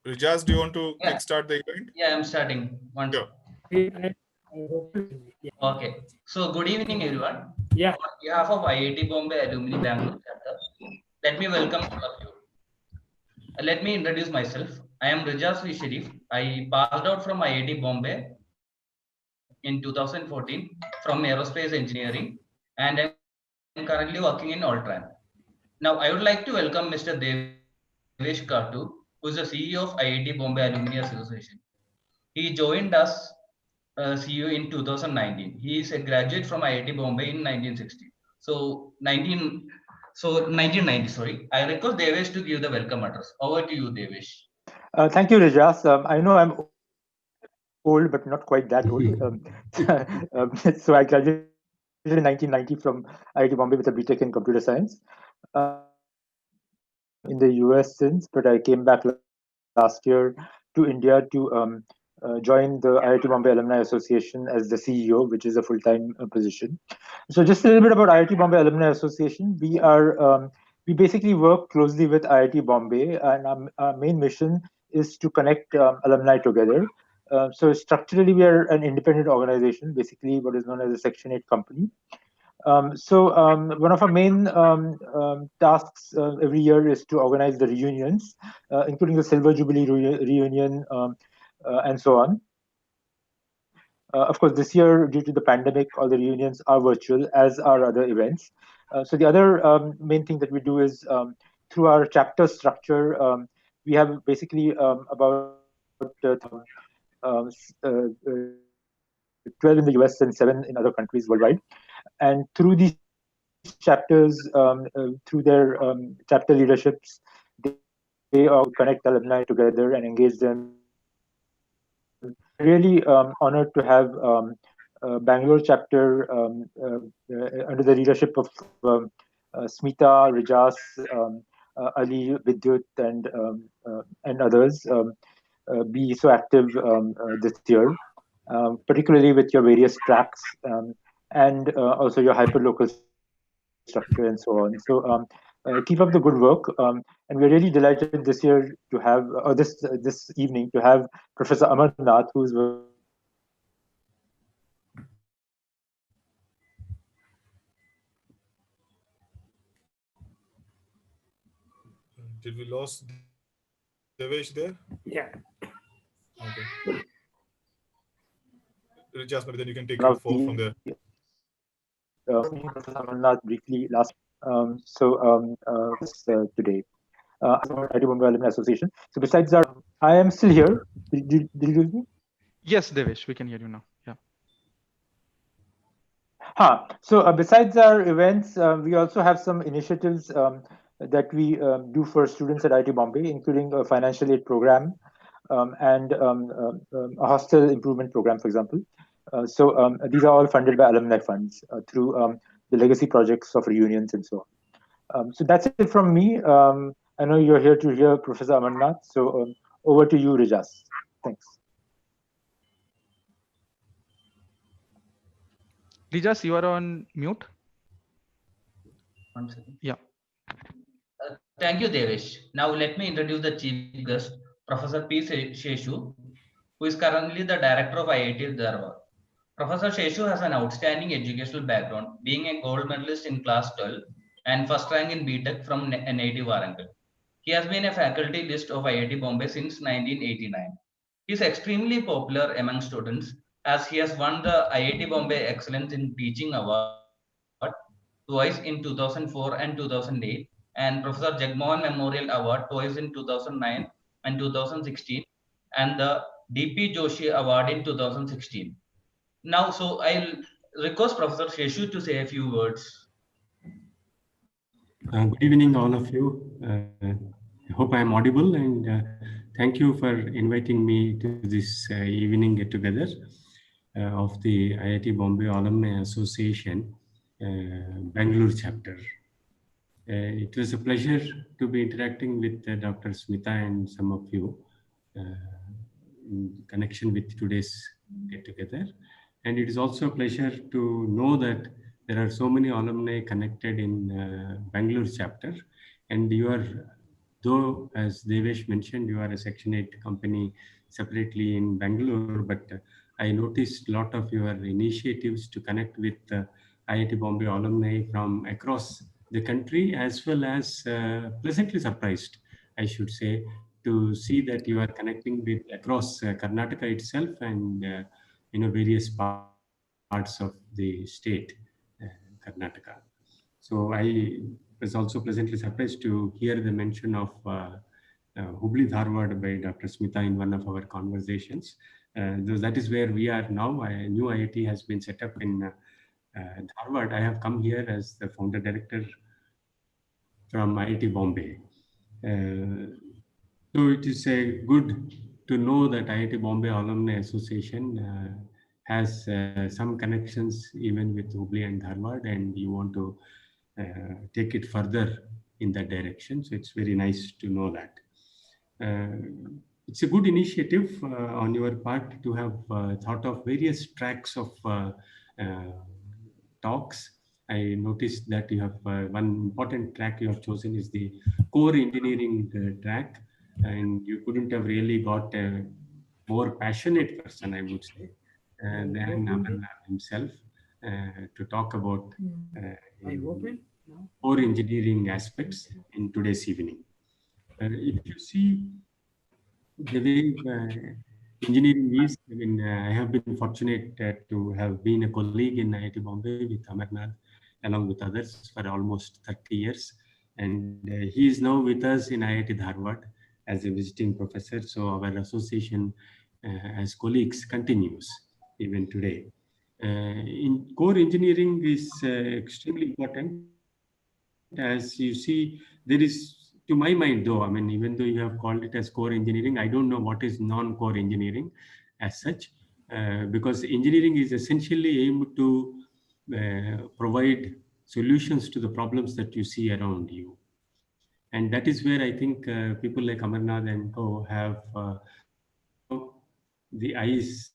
Rijaz, do you want to Yeah. kickstart the event? Yeah, I'm starting. Sure. Okay. So good evening, everyone. Yeah. On behalf of IIT Bombay Alumni Bangalore chapter, let me welcome all of you. Let me introduce myself. I am Rijaz V. Sharif. I passed out from IIT Bombay in 2014 from aerospace engineering, and I'm currently working in Altran. Now, I would like to welcome Mr. Devesh Katu, who is the CEO of IIT Bombay Alumni Association. He joined us CU in 2019. He is a graduate from IIT Bombay in 1960. So 1990. Sorry, I request Devesh to give the welcome address. Over to you, Devesh. Thank you, Rijas. I know I'm old, but not quite that old. So I graduated in 1990 from IIT Bombay with a BTech in computer science. In the US since, but I came back last year to India to join the IIT Bombay Alumni Association as the CEO, which is a full-time position. So just a little bit about IIT Bombay Alumni Association. We basically work closely with IIT Bombay, and our main mission is to connect alumni together. So structurally, we are an independent organization, basically what is known as a Section 8 company. One of our main tasks every year is to organize the reunions, including the Silver Jubilee reunion and so on. Of course, this year, due to the pandemic, all the reunions are virtual, as are other events. So the other main thing that we do is through our chapter structure, we have basically about 12 in the US and 7 in other countries worldwide. And through these chapters, through their chapter leaderships, they connect alumni together and engage them. Really honored to have Bangalore chapter under the leadership of Smita, Rijas, Ali, Vidyut, and others be so active this year, particularly with your various tracks and also your hyperlocal structure and so on. So keep up the good work, and we're really delighted this year to have, or this evening to have Professor Amarnath, who's Did we lose Devesh there? yeah. Okay. Rijaz, maybe then you can take it forward from there. Professor Amarnath briefly last. Today. IIT Bombay Alumni Association. So besides our, I am still here. Did you lose me? Yes, Devesh, we can hear you now. Yeah. So besides our events, we also have some initiatives that we do for students at IIT Bombay, including a financial aid program and a hostel improvement program, for example. So these are all funded by alumni funds through the legacy projects of reunions and so on. So that's it from me. I know you're here to hear Professor Amarnath. So over to you, Rijas. Thanks. Rijas, you are on mute. 1 second. Yeah. Thank you, Devesh. Now let me introduce the chief guest, Professor P. Sheshu, who is currently the director of IIT Dharwad. Professor Sheshu has an outstanding educational background, being a gold medalist in class 12 and first rank in BTech from NIT Warangal. He has been a faculty list of IIT Bombay since 1989. He is extremely popular among students as he has won the IIT Bombay Excellence in Teaching Award twice in 2004 and 2008, and Professor Jagmohan Memorial Award twice in 2009 and 2016, and the DP Joshi Award in 2016. Now, so I'll request Professor Sheshu to say a few words. Good evening, all of you. I hope I'm audible, and thank you for inviting me to this evening get-together of the IIT Bombay Alumni Association Bangalore chapter. It was a pleasure to be interacting with Dr. Smita and some of you in connection with today's get-together. And it is also a pleasure to know that there are so many alumni connected in Bangalore chapter, and you are though, as Devesh mentioned, you are a Section 8 company separately in Bangalore, but I noticed a lot of your initiatives to connect with IIT Bombay alumni from across the country, as well as pleasantly surprised, I should say, to see that you are connecting with across Karnataka itself and various parts of the state, Karnataka. So I was also pleasantly surprised to hear the mention of Hubli Dharwad by Dr. Smita in one of our conversations. That is where we are now. A new IIT has been set up in Dharwad. I have come here as the founder director from IIT Bombay. So it is good to know that IIT Bombay Alumni Association has some connections even with Hubli and Dharwad, and you want to take it further in that direction. So it's very nice to know that. It's a good initiative on your part to have thought of various tracks of talks. I noticed that you have one important track you have chosen is the core engineering track, and you couldn't have really got a more passionate person, I would say, than Amarnath himself to talk about core engineering aspects in today's evening. If you see the way engineering is, I mean, I have been fortunate to have been a colleague in IIT Bombay with Amarnath, along with others, for almost 30 years. And he is now with us in IIT Dharwad as a visiting professor. So our association as colleagues continues even today. In core engineering is extremely important. As you see, there is, to my mind though, I mean, even though you have called it as core engineering, I don't know what is non-core engineering as such, because engineering is essentially aimed to provide solutions to the problems that you see around you. And that is where I think people like Amarnath and co have the eyes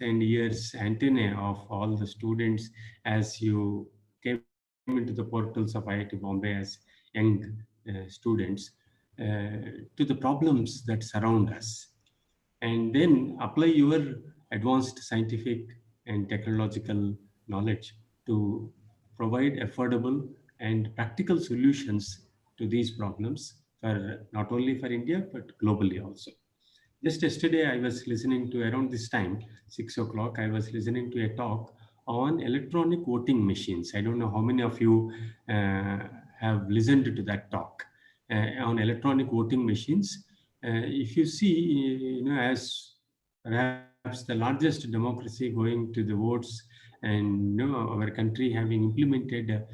and ears antennae of all the students as you came into the portals of IIT Bombay as young students to the problems that surround us, and then apply your advanced scientific and technological knowledge to provide affordable and practical solutions to these problems for not only for India but globally also. Just yesterday, I was listening to around this time, 6 o'clock, I was listening to a talk on electronic voting machines. I don't know how many of you have listened to that talk on electronic voting machines. If you see, as perhaps the largest democracy going to the votes, and our country having implemented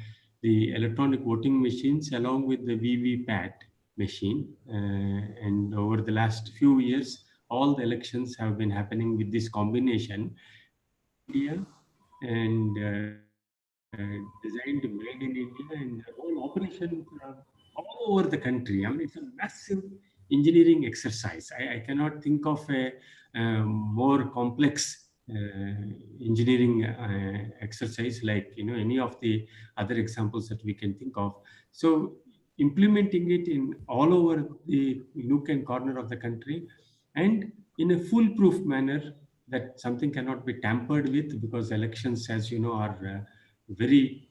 the electronic voting machines along with the VVPAT machine, and over the last few years, all the elections have been happening with this combination. India and designed, made in India, and the whole operation all over the country. I mean, it's a massive engineering exercise. I cannot think of a more complex engineering exercise like any of the other examples that we can think of. So implementing it in all over the nook and corner of the country, and in a foolproof manner that something cannot be tampered with, because elections, as you know, are very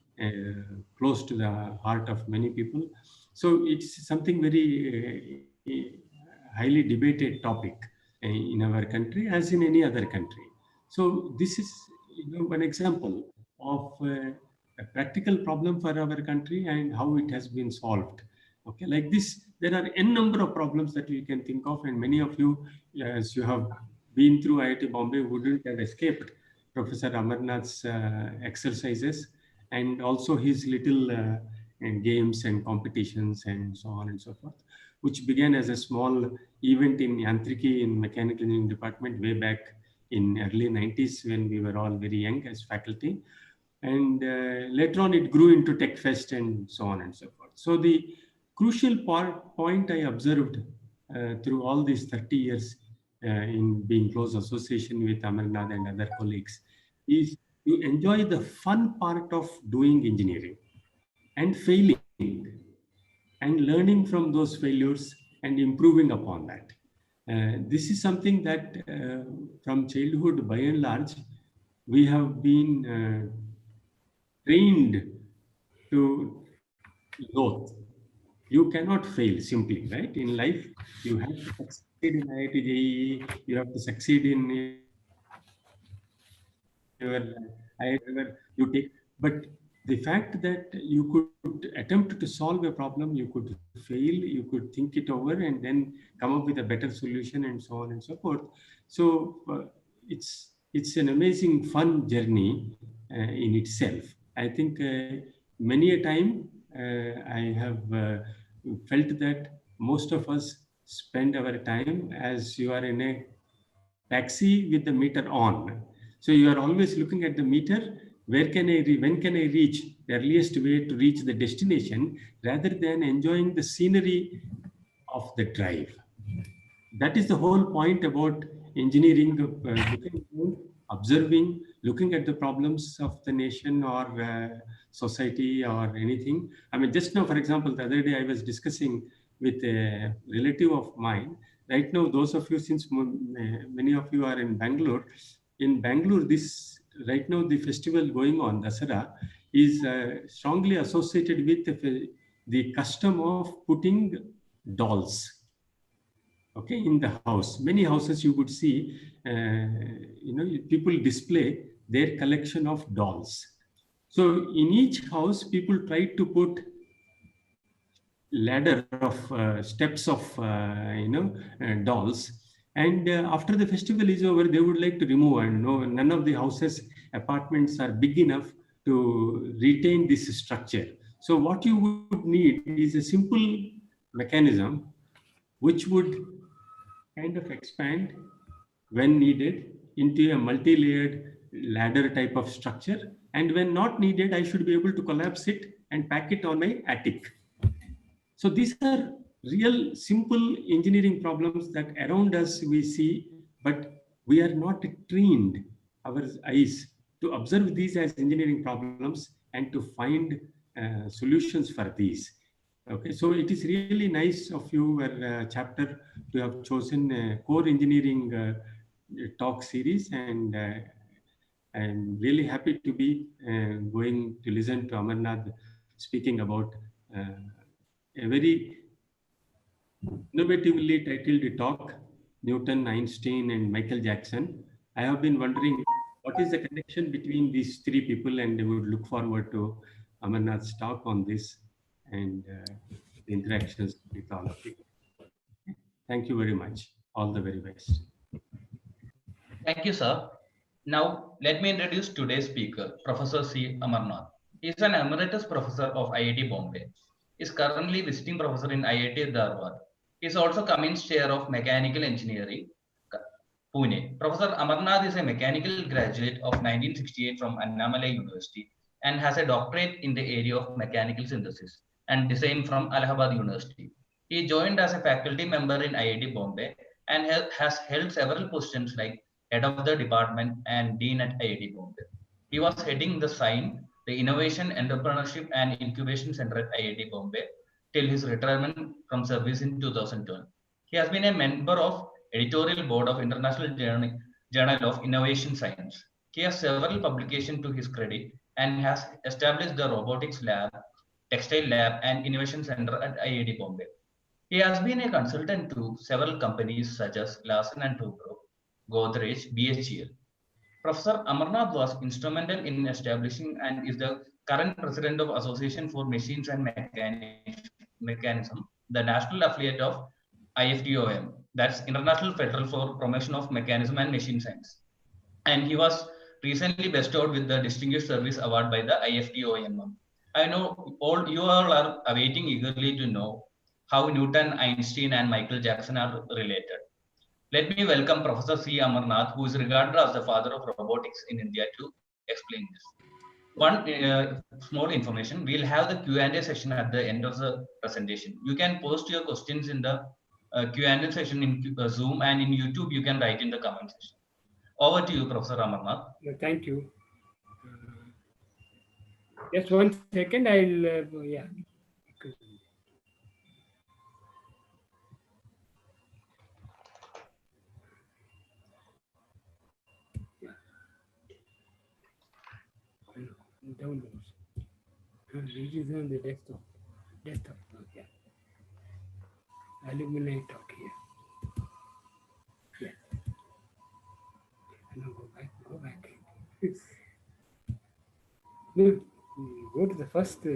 close to the heart of many people. So it's something very highly debated topic in our country as in any other country. So this is one example of a practical problem for our country and how it has been solved. Okay, like this, there are n number of problems that we can think of, and many of you, as you have been through IIT Bombay, wouldn't have escaped Professor Amarnath's exercises and also his little games and competitions and so on and so forth, which began as a small event in Yantriki in mechanical engineering department way back in early 90s when we were all very young as faculty. And later on it grew into Tech Fest and so on and so forth. So the crucial point I observed through all these 30 years in being close association with Amarnath and other colleagues is to enjoy the fun part of doing engineering and failing. and learning from those failures and improving upon that. This is something that from childhood, by and large, we have been trained to growth. You cannot fail simply, right? In life, you have to succeed in IIT JEE, you have to succeed in your IIT, whatever you take. But the fact that you could attempt to solve a problem, you could fail, you could think it over and then come up with a better solution and so on and so forth. So it's an amazing fun journey in itself. I think many a time I have felt that most of us spend our time as you are in a taxi with the meter on. So you are always looking at the meter. When can I reach the earliest way to reach the destination, rather than enjoying the scenery of the drive. That is the whole point about engineering, observing, looking at the problems of the nation or society or anything. I mean, just now, for example, the other day I was discussing with a relative of mine. Right now, those of you, since many of you are in Bangalore, right now the festival going on, Dasara, is strongly associated with the custom of putting dolls. Okay, in the house, many houses you would see, people display their collection of dolls. So in each house, people try to put ladder of steps of dolls, and after the festival is over, they would like to remove, and none of the houses, apartments are big enough to retain this structure. So what you would need is a simple mechanism which would kind of expand when needed into a multi-layered ladder type of structure, and when not needed, I should be able to collapse it and pack it on my attic. So these are real simple engineering problems that around us we see, but we are not trained our eyes to observe these as engineering problems and to find solutions for these. Okay, so it is really nice of your chapter to have chosen a core engineering talk series, and I'm really happy to be going to listen to Amarnath speaking about a very innovatively titled talk, Newton, Einstein, and Michael Jackson. I have been wondering what is the connection between these three people, and I would look forward to Amarnath's talk on this and the interactions with all of you. Thank you very much. All the very best. Thank you, sir. Now, let me introduce today's speaker, Professor C. Amarnath. He is an emeritus professor of IIT Bombay. He is currently visiting professor in IIT Dharwad. He is also Cummins Chair of Mechanical Engineering, Pune. Professor Amarnath is a mechanical graduate of 1968 from Annamalai University and has a doctorate in the area of mechanical synthesis and design from Allahabad University. He joined as a faculty member in IIT Bombay and has held several positions like head of the department and dean at IIT Bombay. He was heading the SIGN, the Innovation, Entrepreneurship and Incubation Center at IIT Bombay, till his retirement from service in 2012. He has been a member of editorial board of International Journal of Innovation Science. He has several publications to his credit and has established the robotics lab, textile lab, and innovation center at IIT Bombay. He has been a consultant to several companies such as Larsen & Toubro, Godrej, BHEL. Professor Amarnath was instrumental in establishing and is the current president of Association for Machines and Mechanism, the national affiliate of IFTOM, that's International Federal for Promotion of Mechanism and Machine Science. And he was recently bestowed with the Distinguished Service Award by the IFTOM. I know you all are awaiting eagerly to know how Newton, Einstein, and Michael Jackson are related. Let me welcome Professor C. Amarnath, who is regarded as the father of robotics in India, to explain this. One small information, we'll have the Q&A session at the end of the presentation. You can post your questions in the Q&A session in Zoom, and in YouTube, you can write in the comment section. Over to you, Professor Amarnath. Thank you. Just 1 second, I'll, yeah. downloads. It is on the desktop. Desktop. Okay. Alumni talk here. Yeah. No, go back. Go back. No, go to the first. Go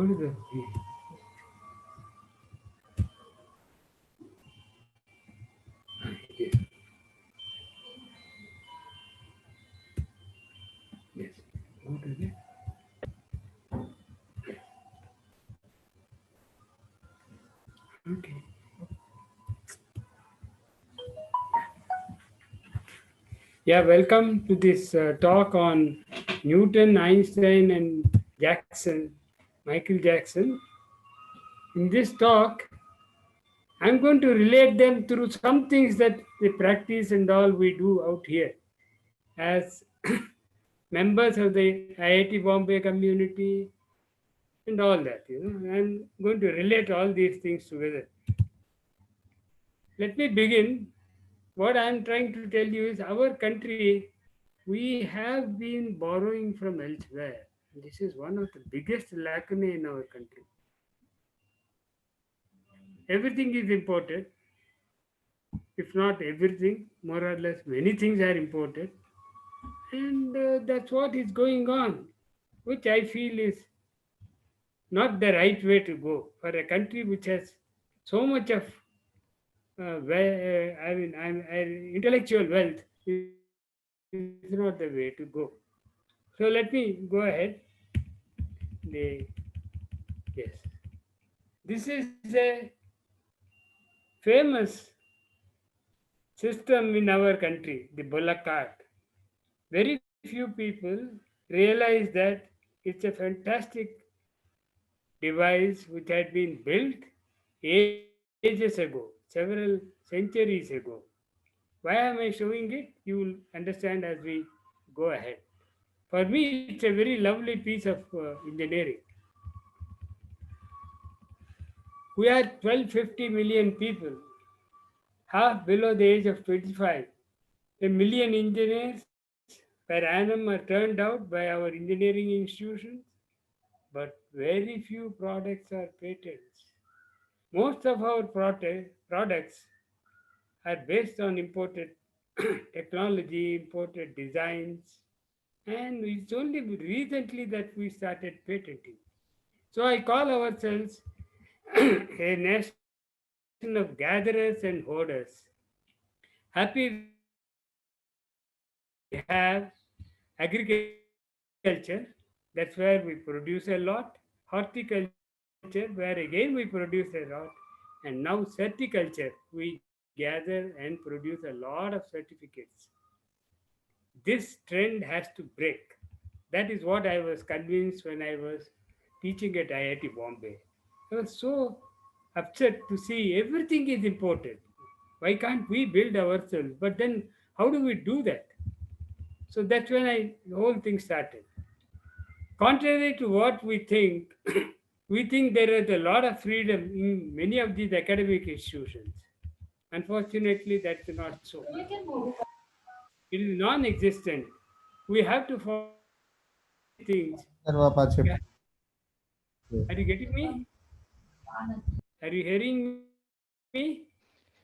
to the. Here. Yes. Go to the. Okay. Yeah, welcome to this talk on Newton, Einstein, and Jackson, Michael Jackson. In this talk, I'm going to relate them through some things that they practice and all we do out here as members of the IIT Bombay community and all that. I'm going to relate all these things together. Let me begin. What I'm trying to tell you is our country, we have been borrowing from elsewhere. This is one of the biggest lacunae in our country. Everything is imported. If not everything, more or less, many things are imported. And that's what is going on, which I feel is not the right way to go for a country which has so much of intellectual wealth is not the way to go. So let me go ahead. Yes, this is a famous system in our country, the bullock cart. Very few people realize that it's a fantastic device which had been built ages ago, several centuries ago. Why am I showing it? You will understand as we go ahead. For me, it's a very lovely piece of engineering. We are 1250 million people, half below the age of 25. A million engineers per annum are turned out by our engineering institutions, but very few products are patents. Most of our products are based on imported technology, imported designs, and it's only recently that we started patenting. So I call ourselves a nation of gatherers and hoarders. Happy we have agriculture, that's where we produce a lot, horticulture, where again we produce a lot, and now certiculture, we gather and produce a lot of certificates. This trend has to break. That is what I was convinced when I was teaching at IIT Bombay. I was so upset to see everything is imported. Why can't we build ourselves? But then, how do we do that? So that's when the whole thing started. Contrary to what we think, we think there is a lot of freedom in many of these academic institutions. Unfortunately, that's not so. It is non-existent. We have to follow things. Yeah. Are you getting me? Are you hearing me?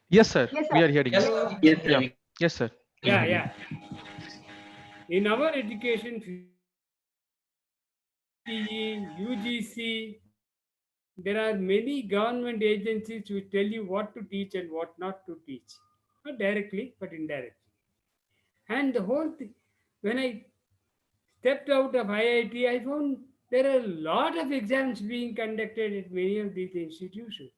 Yes, sir. We are hearing Yes, you. sir. Yes, sir. Yeah. Yes, sir. Yeah, yeah. In our education, UGC, there are many government agencies which tell you what to teach and what not to teach. Not directly, but indirectly. And the whole thing, when I stepped out of IIT, I found there are a lot of exams being conducted at many of these institutions.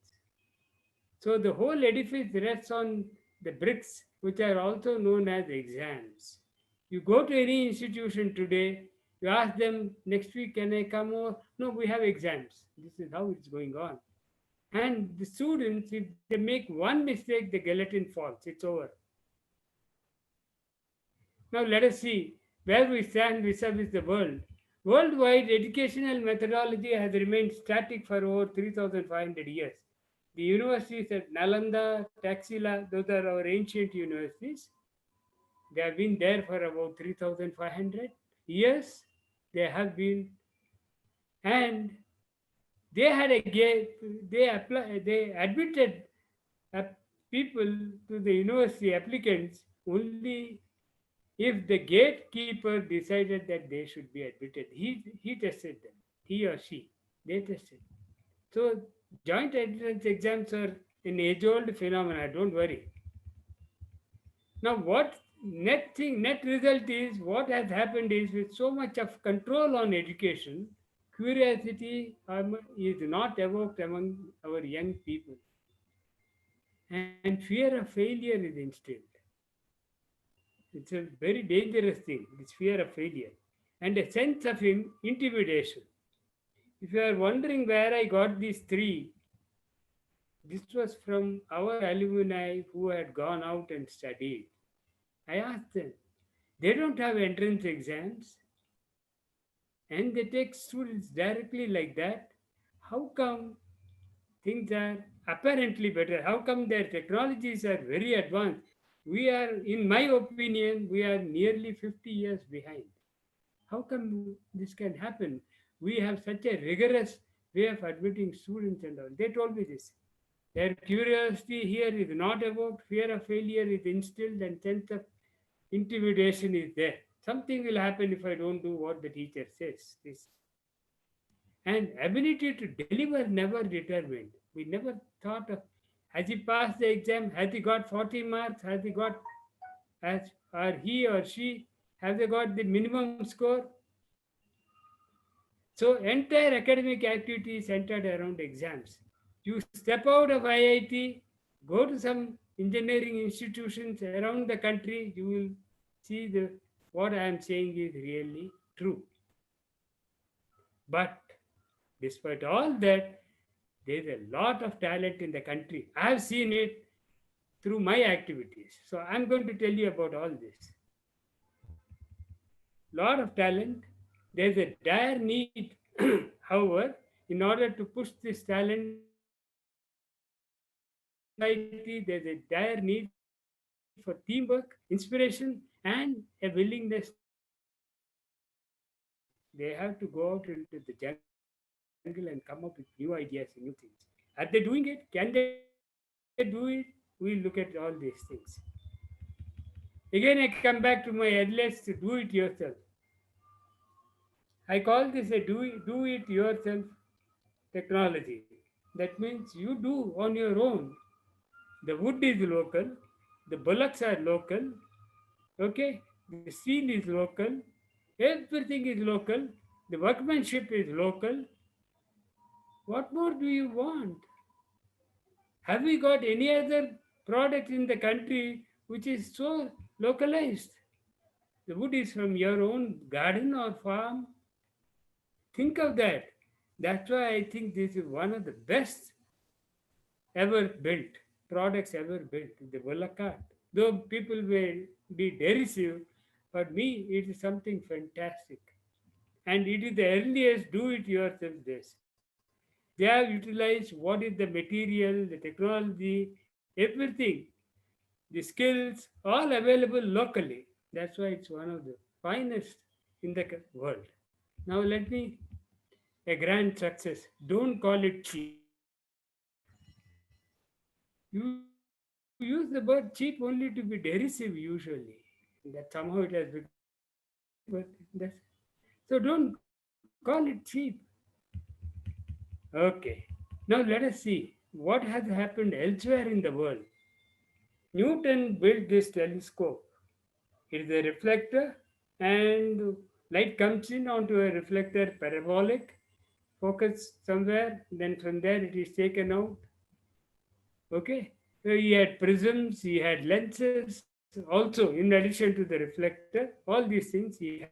So the whole edifice rests on the bricks, which are also known as exams. You go to any institution today, you ask them, next week, can I come over? No, we have exams. This is how it's going on. And the students, if they make one mistake, the guillotine falls. It's over. Now let us see where we stand vis-a-vis the world. Worldwide, educational methodology has remained static for over 3,500 years. The universities at Nalanda, Taxila, those are our ancient universities. They have been there for about 3,500 years. They have been, and they had a gate. They admitted uh, people to the university applicants only if the gatekeeper decided that they should be admitted. He tested them. He or she. They tested. So joint entrance exams are an age-old phenomenon. Don't worry. Now, what net result is, what has happened is, with so much of control on education, curiosity is not evoked among our young people, and fear of failure is instilled. It's a very dangerous thing. This fear of failure and a sense of intimidation. If you are wondering where I got these three, this was from our alumni who had gone out and studied. I asked them, they don't have entrance exams and they take students directly like that. How come things are apparently better? How come their technologies are very advanced? We are, in my opinion, we are nearly 50 years behind. How come this can happen? We have such a rigorous way of admitting students and all. They told me this. Their curiosity here is not evoked, fear of failure is instilled, and sense of intimidation is there. Something will happen if I don't do what the teacher says. This. And ability to deliver never determined. We never thought of, has he passed the exam? Has he got 40 marks? Has he got, as or he or she, have they got the minimum score? So entire academic activity is centered around exams. You step out of IIT, go to some engineering institutions around the country, you will see what I am saying is really true. But despite all that, there is a lot of talent in the country. I have seen it through my activities. So I'm going to tell you about all this. Lot of talent. There's a dire need, however, in order to push this talent, there's a dire need for teamwork, inspiration, and a willingness to experiment. They have to go out into the jungle and come up with new ideas and new things. Are they doing it? Can they do it? We'll look at all these things. Again, I come back to my headless to do it yourself. I call this a do it yourself technology. That means you do on your own. The wood is local, the bullocks are local, okay, the steel is local, everything is local, the workmanship is local. What more do you want? Have we got any other product in the country which is so localized? The wood is from your own garden or farm. Think of that. That's why I think this is one of the best ever built products ever built, the bullock cart. Though people may be derisive, for me it is something fantastic. And it is the earliest do-it-yourself days. They have utilized what is the material, the technology, everything, the skills, all available locally. That's why it's one of the finest in the world. Now let me, a grand success. Don't call it cheap. You use the word cheap only to be derisive usually. That somehow it has become derisive, but so don't call it cheap. Okay. Now let us see what has happened elsewhere in the world. Newton built this telescope. It is a reflector, and light comes in onto a reflector parabolic, focus somewhere, then from there it is taken out. Okay. So he had prisms, he had lenses, also in addition to the reflector, all these things he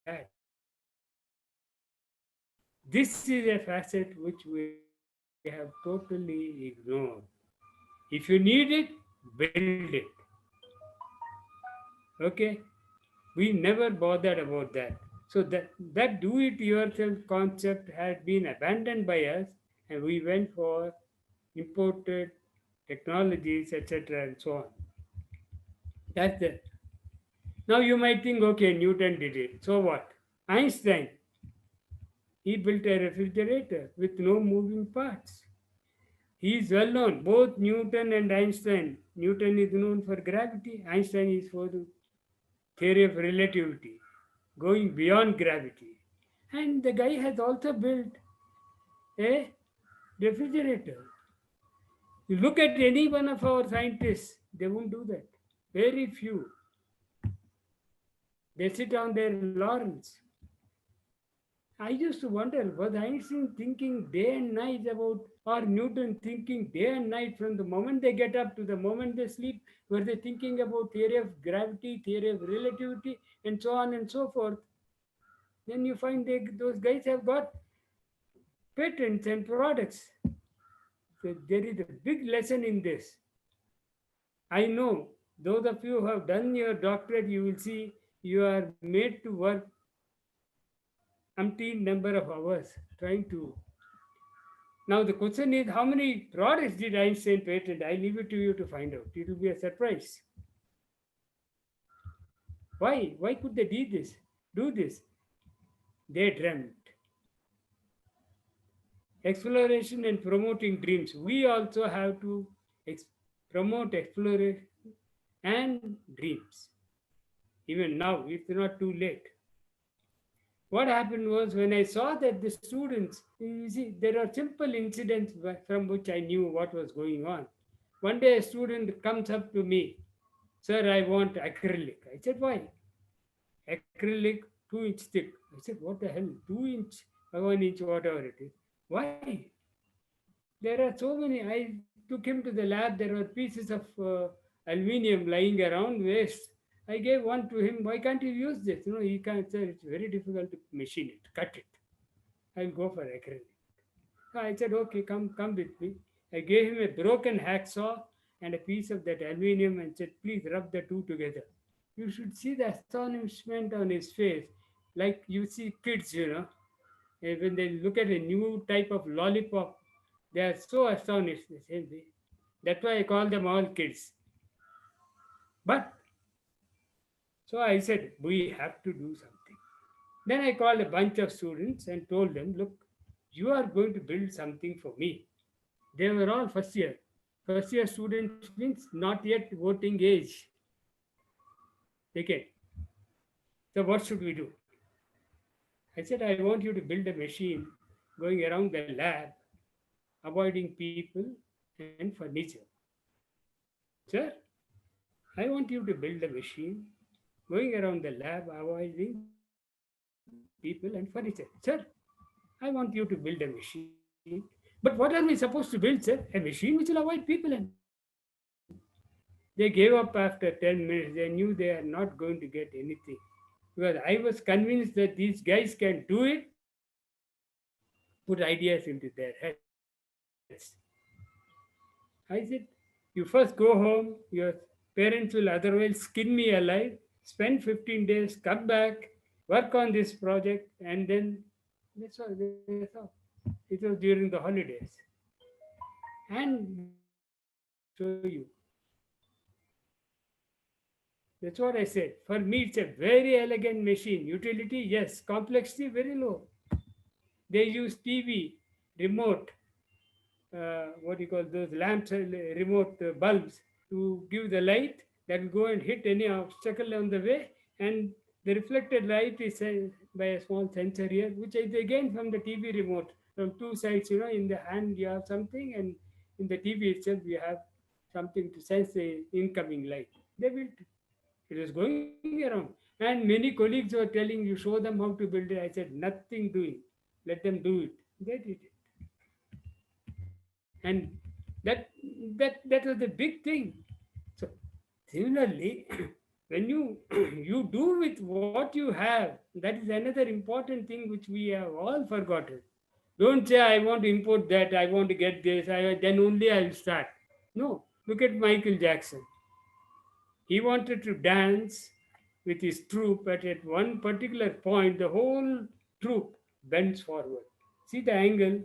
had. This is a facet which we have totally ignored. If you need it, build it. Okay? We never bothered about that. So that do-it-yourself concept had been abandoned by us, and we went for imported technologies, etc., and so on. That's the. Now you might think, okay, Newton did it. So what? Einstein, he built a refrigerator with no moving parts. He is well known, both Newton and Einstein. Newton is known for gravity, Einstein is for the theory of relativity, going beyond gravity. And the guy has also built a refrigerator. You look at any one of our scientists, they won't do that. Very few. They sit on their laurels. I used to wonder, was Einstein thinking day and night about, or Newton thinking day and night from the moment they get up to the moment they sleep? Were they thinking about theory of gravity, theory of relativity, and so on and so forth? Then you find those guys have got patents and products. So there is a big lesson in this. I know those of you who have done your doctorate, you will see you are made to work umpteen number of hours trying to. Now the question is, how many products did Einstein patent? I leave it to you to find out. It will be a surprise. Why? Why could they do this? Do this? They dreamt. Exploration and promoting dreams. We also have to promote exploration and dreams. Even now, it's not too late. What happened was, when I saw that the students, you see, there are simple incidents from which I knew what was going on. One day a student comes up to me, "Sir, I want acrylic." I said, "Why?" "Acrylic 2-inch thick." I said, "What the hell? 2-inch, 1-inch, whatever it is. Why?" There are so many. I took him to the lab. There were pieces of aluminium lying around waste. I gave one to him. "Why can't you use this?" He can't, "Sir, it's very difficult to machine it, cut it. I'll go for acrylic." I said, "Okay, come with me." I gave him a broken hacksaw and a piece of that aluminium and said, "Please rub the two together." You should see the astonishment on his face, like you see kids, when they look at a new type of lollipop, they are so astonished. The same way. That's why I call them all kids. But so I said, we have to do something. Then I called a bunch of students and told them, "Look, you are going to build something for me." They were all first year. First year students means not yet voting age. Okay. So what should we do? I said, "I want you to build a machine going around the lab, avoiding people and furniture." "Sir, I want you to build a machine going around the lab, avoiding people and furniture." "Sir, I want you to build a machine. But what are we supposed to build, sir? A machine which will avoid people and..." They gave up after 10 minutes. They knew they are not going to get anything. Because I was convinced that these guys can do it, put ideas into their heads. I said, "You first go home, your parents will otherwise skin me alive, spend 15 days, come back, work on this project, and then that's all. It was during the holidays. And we will show you. That's what I said. For me, it's a very elegant machine. Utility, yes. Complexity, very low. They use TV, remote, what do you call those lamps, remote bulbs to give the light that will go and hit any obstacle on the way. And the reflected light is by a small sensor here, which is again from the TV remote. From two sides, in the hand you have something, and in the TV itself you have something to sense the incoming light. They built it. It was going around. And many colleagues were telling, "You show them how to build it." I said, "Nothing doing. Let them do it." They did it. And that was the big thing. So similarly, when you do with what you have, that is another important thing which we have all forgotten. Don't say, "I want to import that, I want to get this, then only I will start." No. Look at Michael Jackson. He wanted to dance with his troupe, but at one particular point, the whole troupe bends forward. See the angle?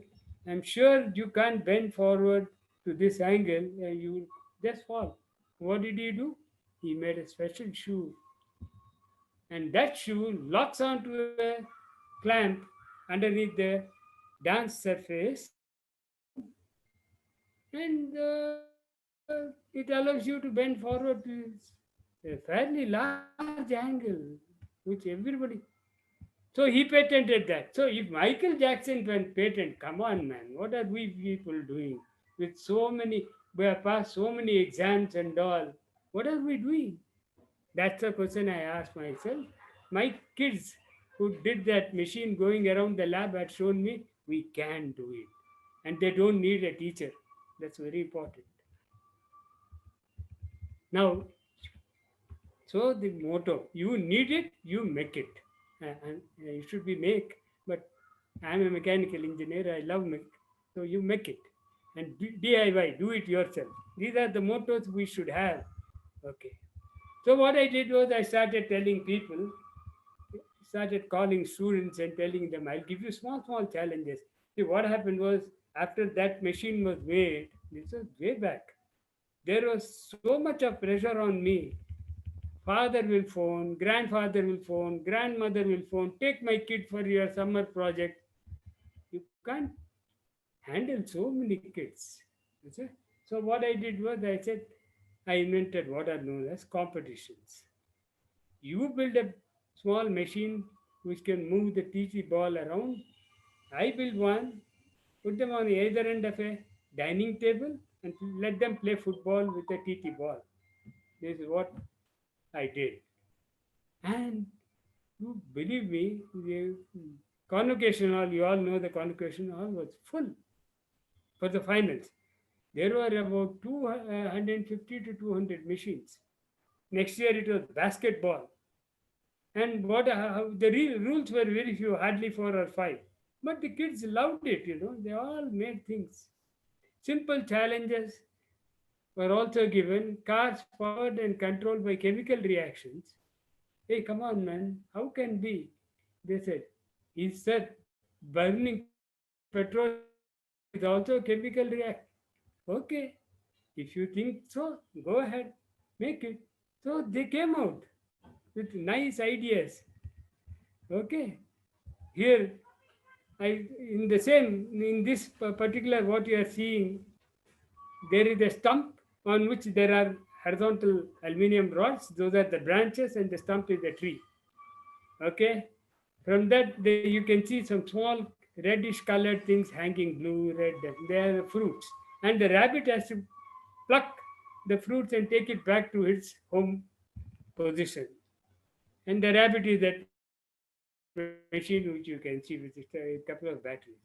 I'm sure you can't bend forward to this angle and you will just fall. What did he do? he made a special shoe, and that shoe locks onto a clamp underneath the dance surface, and it allows you to bend forward to a fairly large angle, which everybody. So he patented that. So if Michael Jackson went patent, come on, man, what are we people doing with so many? We have passed so many exams and all. What are we doing? That's the question I ask myself. My kids who did that machine going around the lab had shown me we can do it, and they don't need a teacher. That's very important. Now, so the motto: you need it, you make it. And it should be make, but I'm a mechanical engineer. I love make, so you make it, and DIY, do it yourself. These are the mottos we should have. Okay. So what I did was I started telling people, started calling students and telling them, I'll give you small challenges. See, what happened was after that machine was made, this was way back, there was so much of pressure on me. Father will phone, grandfather will phone, grandmother will phone, take my kid for your summer project. You can't handle so many kids. You see? So what I did was I said, I invented what are known as competitions. You build a small machine which can move the TT ball around. I build one, put them on either end of a dining table, and let them play football with a TT ball. This is what I did. And you believe me, the convocation hall, you all know the convocation hall was full for the finals. There were about 250 to 200 machines. Next year it was basketball. And the real rules were very few, hardly 4 or 5. But the kids loved it, they all made things. Simple challenges were also given, cars powered and controlled by chemical reactions. Hey, come on, man, how can be? They said, he said, burning petrol is also a chemical reaction. Okay, if you think so, go ahead, make it. So they came out with nice ideas. Okay, here in the same, in this particular what you are seeing, there is a stump on which there are horizontal aluminium rods. Those are the branches, and the stump is the tree. Okay, from that you can see some small reddish colored things hanging, blue, red. They are the fruits, and the rabbit has to pluck the fruits and take it back to its home position. And the rabbit is that machine which you can see with a couple of batteries.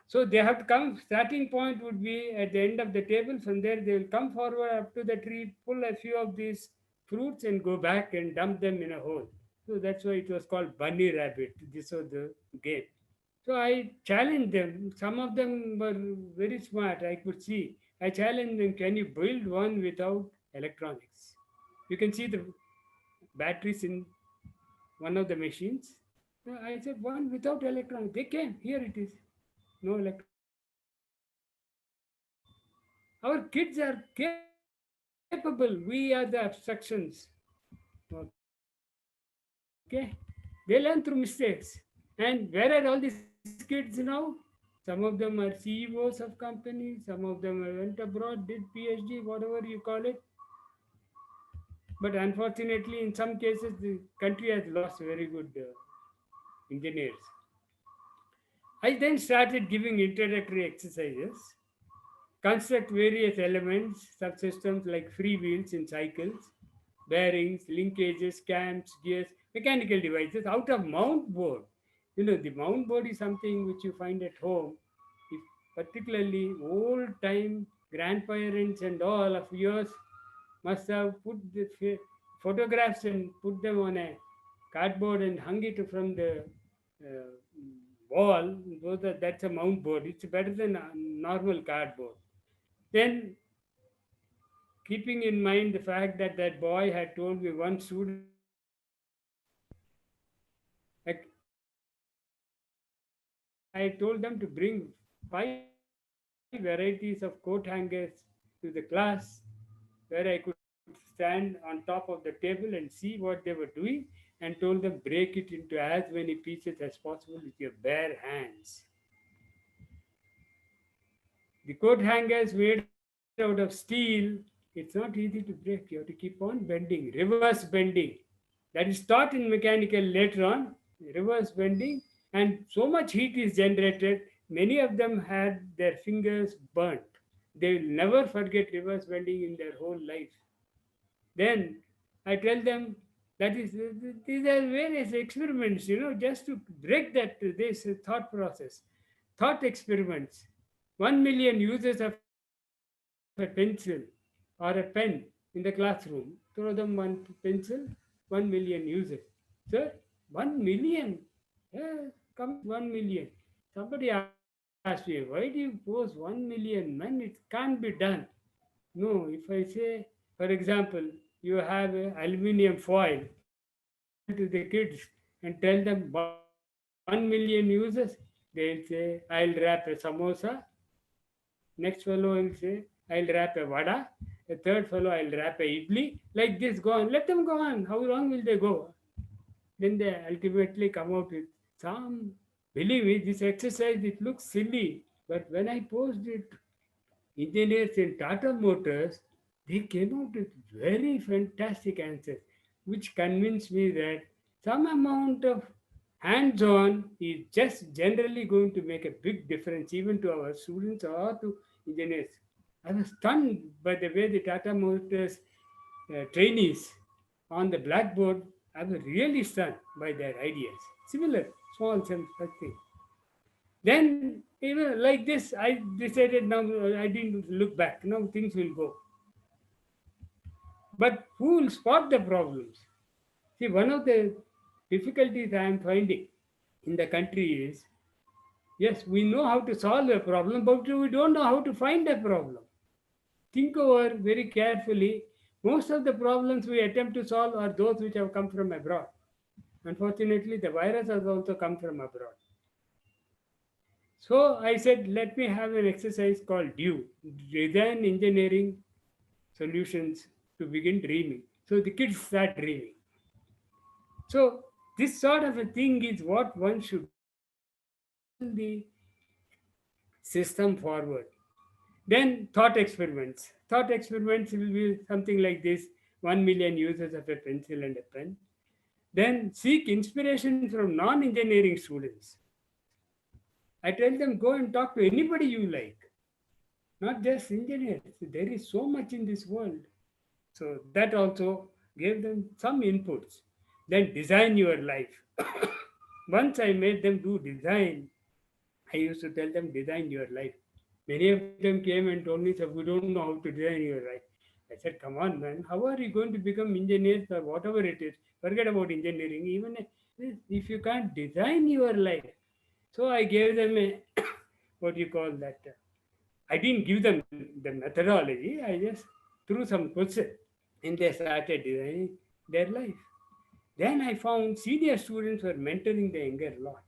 So they have to come, starting point would be at the end of the table. From there, they will come forward up to the tree, pull a few of these fruits and go back and dump them in a hole. So that's why it was called bunny rabbit. This was the game. So I challenged them. Some of them were very smart. I could see. I challenged them, can you build one without electronics? You can see the batteries in one of the machines. I said, one without electronics. They came. Here it is. No electronics. Our kids are capable. We are the abstractions. Okay. They learn through mistakes. And where are all these kids now? Some of them are CEOs of companies. Some of them went abroad, did PhD, whatever you call it. But unfortunately, in some cases, the country has lost very good engineers. I then started giving introductory exercises, construct various elements, subsystems like freewheels in cycles, bearings, linkages, cams, gears, mechanical devices out of mount board. The mount board is something which you find at home. If particularly old time grandparents and all of yours must have put the photographs and put them on a cardboard and hung it from the uh, wall. That's a mount board. It's better than a normal cardboard. Then, keeping in mind the fact that that boy had told me one student, like, I told them to bring 5 varieties of coat hangers to the class where I could stand on top of the table and see what they were doing and told them break it into as many pieces as possible with your bare hands. The coat hangers made out of steel, it's not easy to break. You have to keep on bending, reverse bending. That is taught in mechanical later on, reverse bending, and so much heat is generated. Many of them had their fingers burnt. They will never forget reverse bending in their whole life. Then I tell them that is these are various experiments, just to break that this thought process, thought experiments. 1 million users of a pencil or a pen in the classroom. Throw them one pencil, 1 million users. Sir, 1 million? Yeah, come 1 million. Somebody asked me, why do you pose 1 million? Man, it can't be done. No, if I say, for example, you have a aluminium foil, to the kids and tell them 1 million users, they'll say, I'll wrap a samosa. Next fellow will say, I'll wrap a vada. A third fellow, I'll wrap a idli. Like this, go on. Let them go on. How long will they go? Then they ultimately come out with some. Believe me, this exercise, it looks silly. But when I posed it, engineers in Tata Motors, they came out with very fantastic answers, which convinced me that some amount of hands-on is just generally going to make a big difference even to our students or to engineers. I was stunned by the way the Tata Motors trainees on the blackboard. I was really stunned by their ideas. Similar, small, some such thing. Then, like this, I decided now I didn't look back. Now things will go. But who will spot the problems? See, one of the difficulties I am finding in the country is yes, we know how to solve a problem, but we don't know how to find a problem. Think over very carefully. Most of the problems we attempt to solve are those which have come from abroad. Unfortunately, the virus has also come from abroad. So I said, let me have an exercise called DEW, Design Engineering Solutions, to begin dreaming. So the kids start dreaming. So this sort of a thing is what one should the system forward. Then thought experiments. Thought experiments will be something like this: 1 million users of a pencil and a pen. Then seek inspiration from non-engineering students. I tell them go and talk to anybody you like, not just engineers. There is so much in this world. So that also gave them some inputs. Then design your life. Once I made them do design, I used to tell them design your life. Many of them came and told me, sir, we don't know how to design your life. I said, come on, man, how are you going to become engineers or whatever it is? Forget about engineering. Even if you can't design your life. So I gave them a, what you call that? I didn't give them the methodology. I just threw some questions and they started designing their life. Then I found senior students were mentoring the younger lot.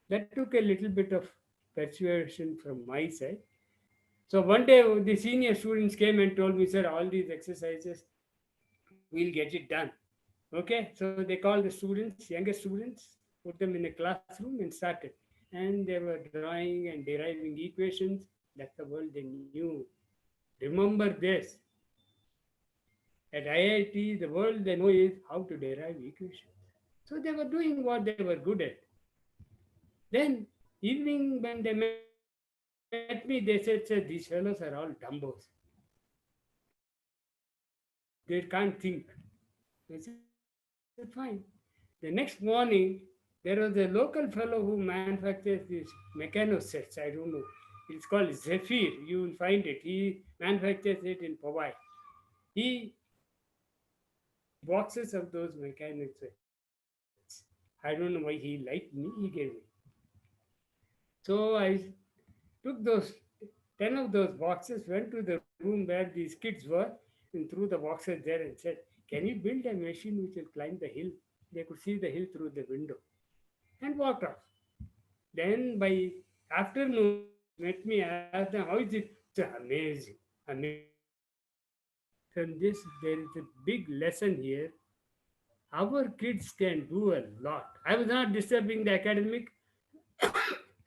That took a little bit of persuasion from my side. So one day the senior students came and told me, sir, all these exercises, we'll get it done. Okay, so they called the students, younger students, put them in a classroom and started. And they were drawing and deriving equations. That's the world they knew. Remember this. At IIT, the world they know is how to derive equations. So they were doing what they were good at. Then, evening when they met me, they said, sir, these fellows are all dumbos. They can't think. I said, fine. The next morning, there was a local fellow who manufactures these mechano sets. I don't know. It's called Zephyr. You will find it. He manufactures it in Powai. He boxes of those mechanical sets. I don't know why he liked me. He gave me. So I took those 10 of those boxes, went to the room where these kids were, and threw the boxes there and said, can you build a machine which will climb the hill? They could see the hill through the window and walked off. Then by afternoon, met me, asked them, how is it? It's amazing, amazing. from this, there is a big lesson here. Our kids can do a lot. I was not disturbing the academic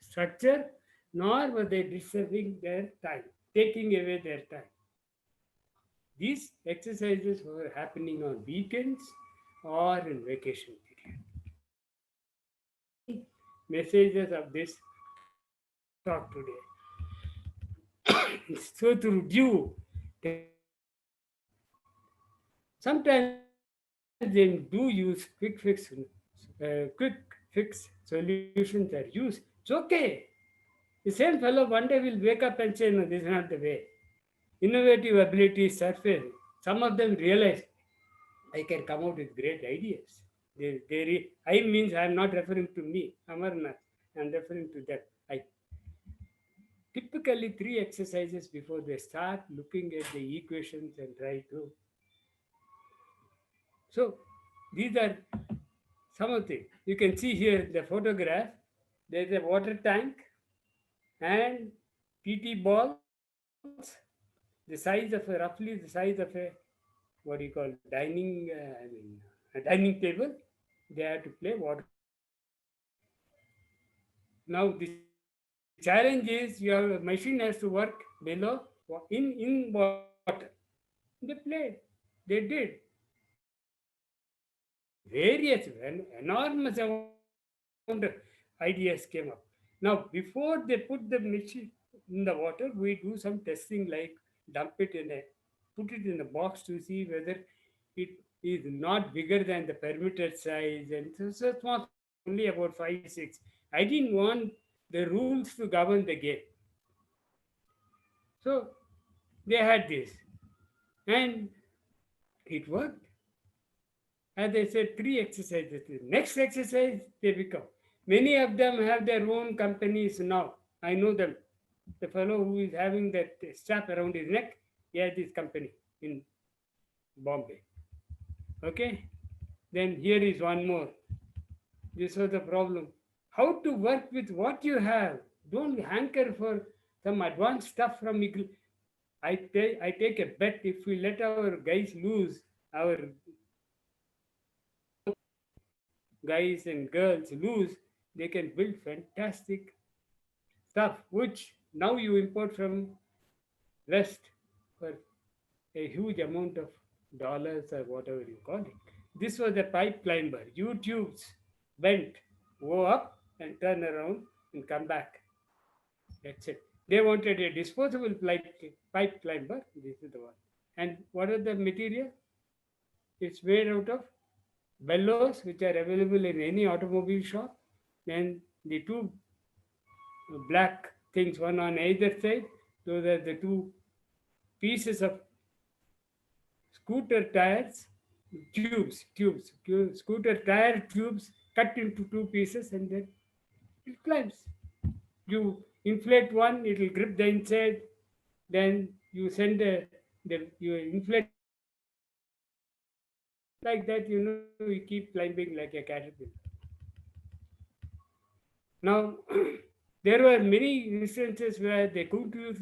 structure, nor were they disturbing their time, taking away their time. These exercises were happening on weekends or in vacation period. Messages of this talk today. So to review, sometimes they do use quick fix solutions are used. It's okay. The same fellow one day will wake up and say, no, this is not the way. Innovative abilities surface. Some of them realize I can come out with great ideas. I means I'm not referring to me, Amarnath. I'm referring to them. I typically 3 exercises before they start looking at the equations and try to. So these are some of the. You can see here the photograph. There's a water tank and PT balls, the size of roughly the size of a what do you call a dining table. They have to play water. Now the challenge is your machine has to work below in water. They played. They did. Various enormous amount of ideas came up. Now before they put the machine in the water, we do some testing like dump it put it in a box to see whether it is not bigger than the permitted size, and so small, only about 5, 6. I didn't want the rules to govern the game. So they had this, and it worked. As I said, 3 exercises. The next exercise, they become. Many of them have their own companies now. I know them. The fellow who is having that strap around his neck, he has this company in Bombay. Okay? Then here is one more. This was the problem. How to work with what you have. Don't hanker for some advanced stuff from Eagle. I take a bet if we let our guys loose, our guys and girls loose, they can build fantastic stuff, which now you import from West for a huge amount of dollars or whatever you call it. This was a pipe climber. YouTubes bent, go up and turn around and come back. That's it. They wanted a disposable pipe climber. This is the one. And what are the material? It's made out of bellows, which are available in any automobile shop. Then the two black things, one on either side, those are the two pieces of scooter tires, scooter tire tubes cut into 2 pieces, and then it climbs. You inflate one, it will grip the inside. Then you send you inflate like that. You keep climbing like a caterpillar. Now, there were many instances where they could use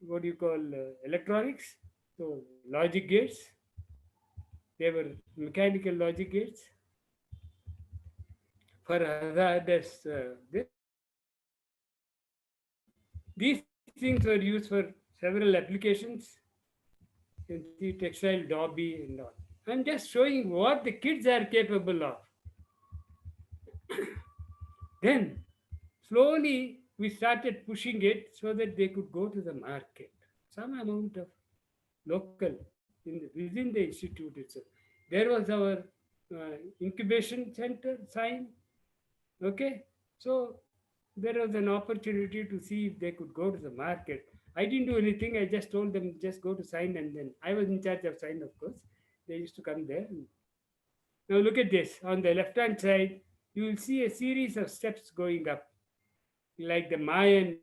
what do you call electronics, so logic gates. They were mechanical logic gates for hazardous. These things were used for several applications in the textile dobby and all. I'm just showing what the kids are capable of. Then slowly we started pushing it so that they could go to the market. Some amount of local within the institute itself. There was our incubation center sign. Okay, so there was an opportunity to see if they could go to the market. I didn't do anything. I just told them just go to sign, and then I was in charge of sign, of course. They used to come there. Now look at this. On the left-hand side, you will see a series of steps going up, like the Mayan,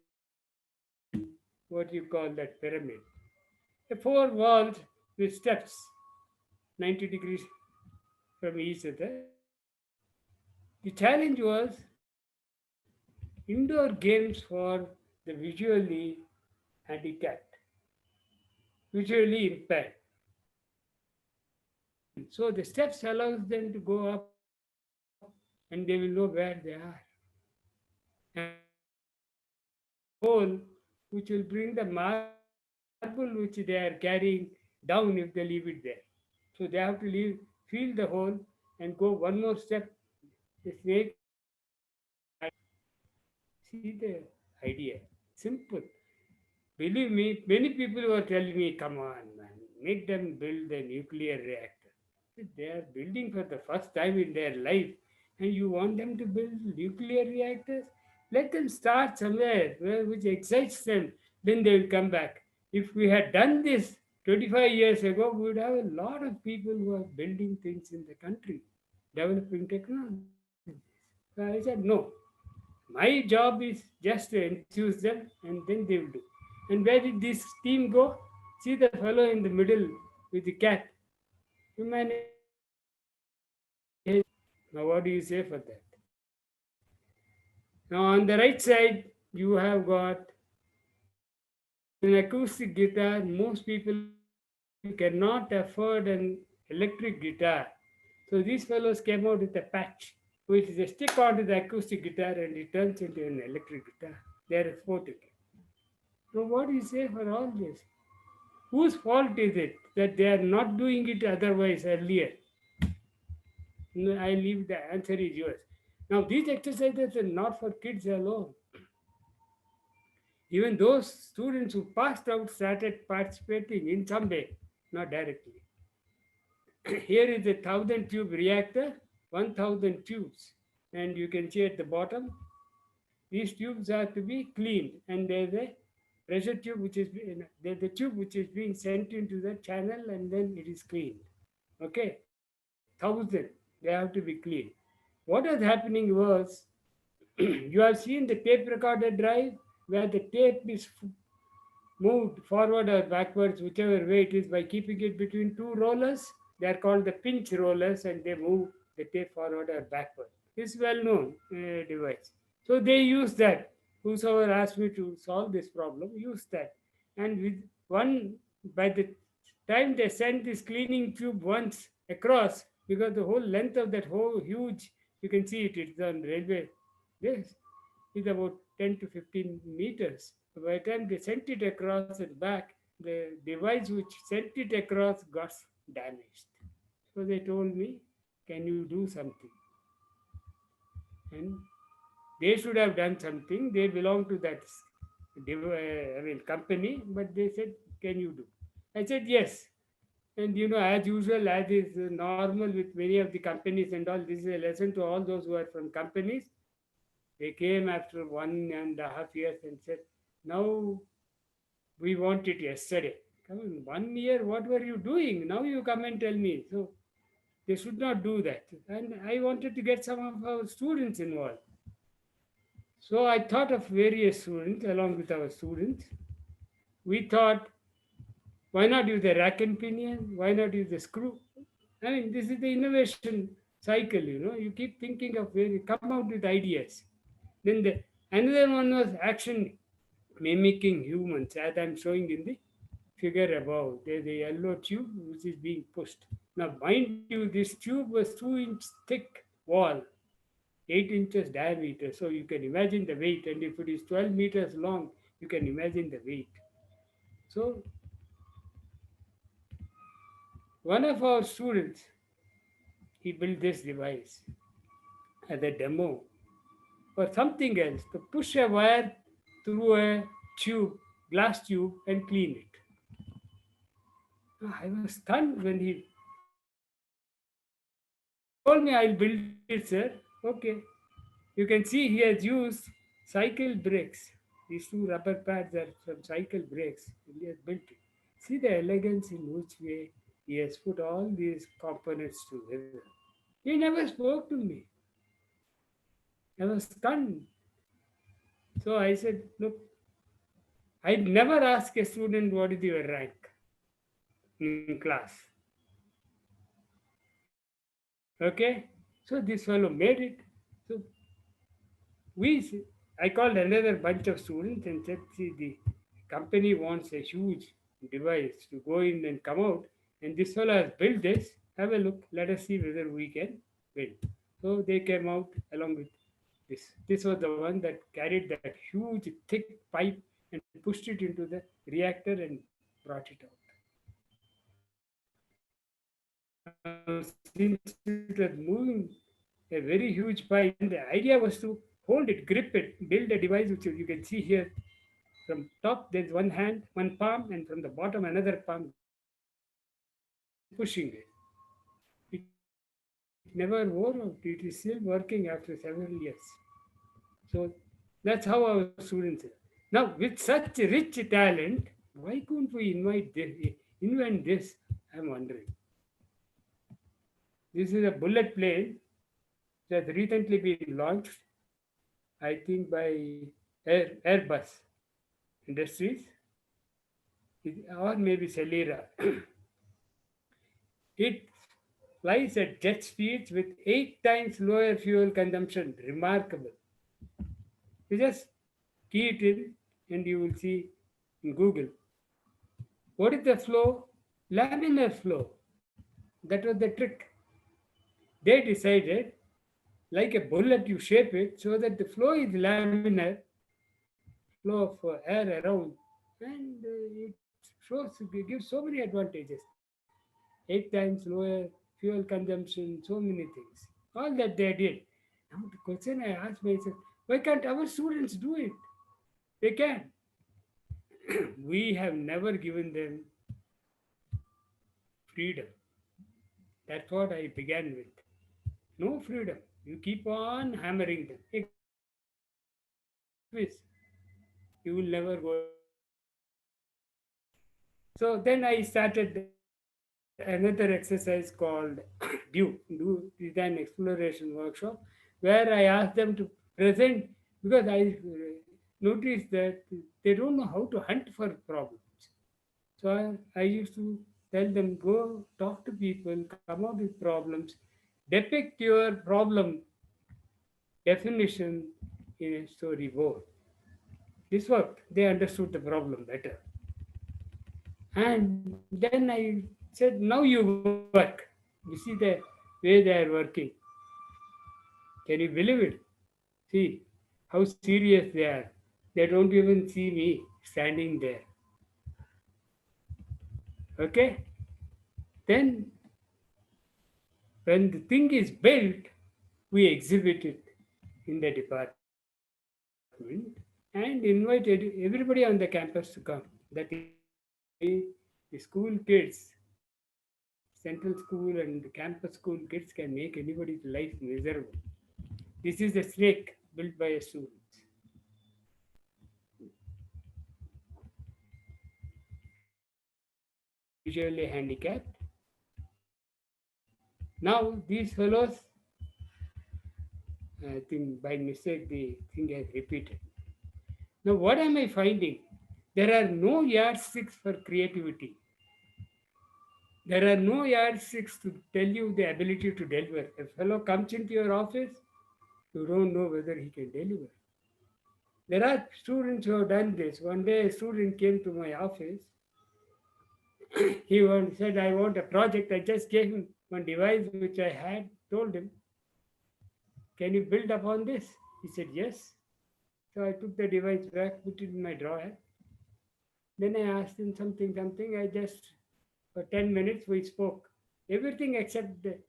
what you call that pyramid. The 4 walls with steps, 90 degrees from each other. The challenge was indoor games for the visually handicapped, visually impaired. So the steps allows them to go up and they will know where they are. And hole which will bring the marble which they are carrying down if they leave it there. So they have to leave, feel the hole and go one more step. The snake see the idea. Simple. Believe me, many people were telling me, come on, man, make them build a nuclear reactor. They are building for the first time in their life, and you want them to build nuclear reactors? Let them start somewhere which excites them, then they will come back. If we had done this 25 years ago, we would have a lot of people who are building things in the country, developing technology. So I said, no, my job is just to enthuse them and then they will do. And where did this team go? See the fellow in the middle with the cat. Humanity. Now, what do you say for that? Now, on the right side, you have got an acoustic guitar. Most people cannot afford an electric guitar. So these fellows came out with a patch, which is a stick onto the acoustic guitar and it turns into an electric guitar. They are exporting it. So what do you say for all this? Whose fault is it that they are not doing it otherwise earlier? No, I leave the answer is yours. Now these exercises are not for kids alone. Even those students who passed out started participating in some way, not directly. Here is a 1,000 tube reactor, 1,000 tubes. And you can see at the bottom, these tubes are to be cleaned. And there's a pressure tube which is there's the tube which is being sent into the channel and then it is cleaned. Okay, 1,000, they have to be cleaned. What was happening was, you have seen the tape recorder drive where the tape is moved forward or backwards, whichever way it is, by keeping it between two rollers. They are called the pinch rollers and they move the tape forward or backward. It's well known device. So they use that. Whosoever asked me to solve this problem, use that. And with one, by the time they send this cleaning tube once across, because the whole length of that whole huge, you can see it, it's on railway. This is about 10 to 15 meters. By the time they sent it across and back, the device which sent it across got damaged. So they told me, can you do something? And they should have done something. They belong to that company, but they said, can you do? I said, yes. And as usual, as is normal with many of the companies and all, this is a lesson to all those who are from companies. They came after 1.5 years and said, now we want it yesterday. Come on, 1 year, what were you doing? Now you come and tell me. So they should not do that. And I wanted to get some of our students involved. So I thought of various students along with our students. We thought, why not use the rack and pinion? Why not use the screw? I mean, this is the innovation cycle, You keep thinking of where you come out with ideas. Then another one was action mimicking humans, as I'm showing in the figure above. There's a yellow tube which is being pushed. Now, mind you, this tube was 2-inch thick wall, 8 inches diameter. So you can imagine the weight. And if it is 12 meters long, you can imagine the weight. So one of our students, he built this device as a demo or something else to push a wire through a tube, glass tube, and clean it. I was stunned when he told me, I'll build it, sir. Okay. You can see he has used cycle brakes. These two rubber pads are from cycle brakes. And he has built it. See the elegance in which way he has put all these components together. He never spoke to me. I was stunned. So I said, look, I never ask a student what is your rank in class. Okay? So this fellow made it. So I called another bunch of students and said, see, the company wants a huge device to go in and come out. And this fellow has built this. have a look. Let us see whether we can win. So they came out along with this. This was the one that carried that huge, thick pipe and pushed it into the reactor and brought it out. Now, since it was moving a very huge pipe, and the idea was to hold it, grip it, build a device which you can see here. From top, there's one hand, one palm, and from the bottom, another palm pushing it. It never wore out. It is still working after several years. So that's how our students are. Now, with such rich talent, why couldn't we invent this? I'm wondering. This is a bullet plane that's recently been launched, I think, by Airbus Industries, or maybe Celera. It flies at jet speeds with 8 times lower fuel consumption. Remarkable. You just key it in and you will see in Google. What is the flow? Laminar flow. That was the trick. They decided, like a bullet, you shape it so that the flow is laminar, flow of air around, and it gives so many advantages. 8 times lower fuel consumption, so many things. All that they did. Now the question I asked myself, why can't our students do it? They can. We have never given them freedom. That's what I began with. No freedom. You keep on hammering them. A quiz. You will never go. So then I started another exercise called Do Design Exploration Workshop, where I asked them to present, because I noticed that they don't know how to hunt for problems. So I used to tell them, go talk to people, come up with problems, depict your problem definition in a storyboard. This worked. They understood the problem better. And then I said, now you work. You see the way they are working. Can you believe it? See how serious they are. They don't even see me standing there. Okay? Then, when the thing is built, we exhibit it in the department and invite everybody on the campus to come. That is, the school kids, central school and the campus school kids can make anybody's life miserable. This is the snake built by a student. Visually handicapped. Now these fellows, I think by mistake the thing has repeated. Now what am I finding? There are no yardsticks for creativity. There are no yardsticks to tell you the ability to deliver. A fellow comes into your office, you don't know whether he can deliver. There are students who have done this. One day a student came to my office. He said, I want a project. I just gave him one device which I had, told him, can you build upon this? He said, yes. So I took the device back, put it in my drawer. Then I asked him something. I just, for 10 minutes, we spoke. Everything except the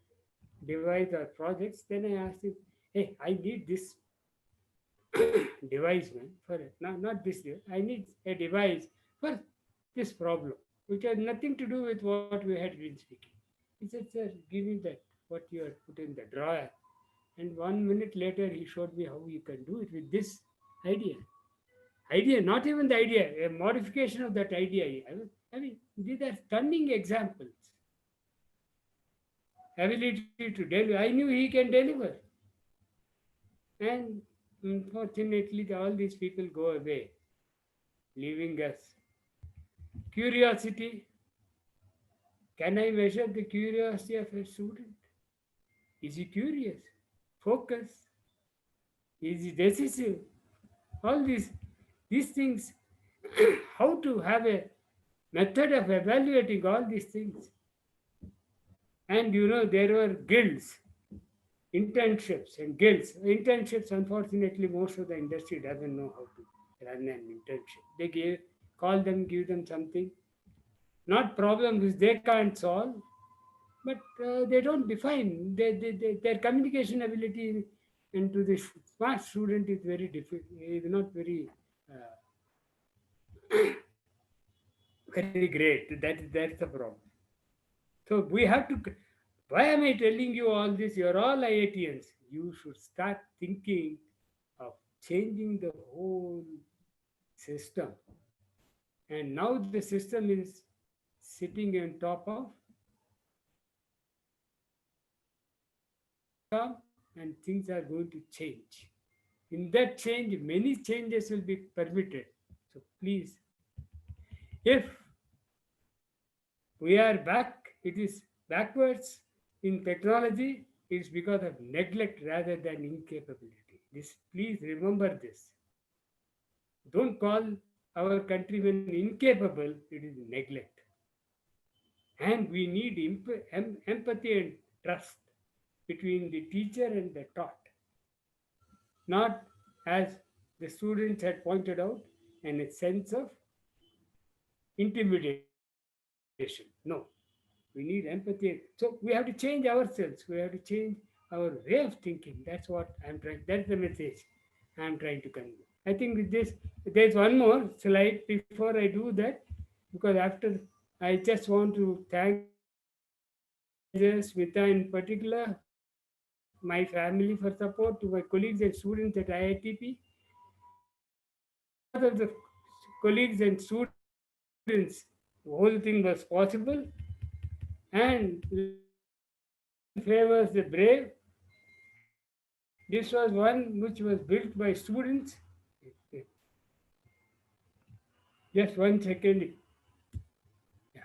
device or projects. Then I asked him, hey, I need this device, man, for it. No, not this. I need a device for this problem, which has nothing to do with what we had been speaking. He said, sir, give me that, what you had put in the drawer. And 1 minute later, he showed me how you can do it with this idea. Not even the idea, a modification of that idea. I mean, these are stunning examples. Ability to deliver. I knew he can deliver. And unfortunately, all these people go away, leaving us. Curiosity. Can I measure the curiosity of a student? Is he curious? Focus. Is he decisive? All these things, how to have a method of evaluating all these things. And there were guilds, internships and guilds. Internships, unfortunately, most of the industry doesn't know how to run an internship. They give them something, not problems which they can't solve, but they don't define. Their communication ability into the smart student is very difficult, is not very very great. That's the problem. So we have to. Why am I telling you all this? You're all IITians. You should start thinking of changing the whole system. And now the system is sitting on top of and things are going to change. In that change, many changes will be permitted. So please, if we are back, it is backwards in technology, it's because of neglect rather than incapability. Please remember this. Don't call our countrymen incapable, it is neglect. And we need empathy and trust between the teacher and the taught. Not, as the students had pointed out, in a sense of intimidation. No, we need empathy. So we have to change ourselves. We have to change our way of thinking. That's what I'm trying. That's the message I'm trying to convey. I think with this, there's one more slide before I do that, because after I just want to thank Smita in particular, my family for support, to my colleagues and students at IITP. Because of the colleagues and students, the whole thing was possible, and favors the brave. This was one which was built by students. Just 1 second. Yeah.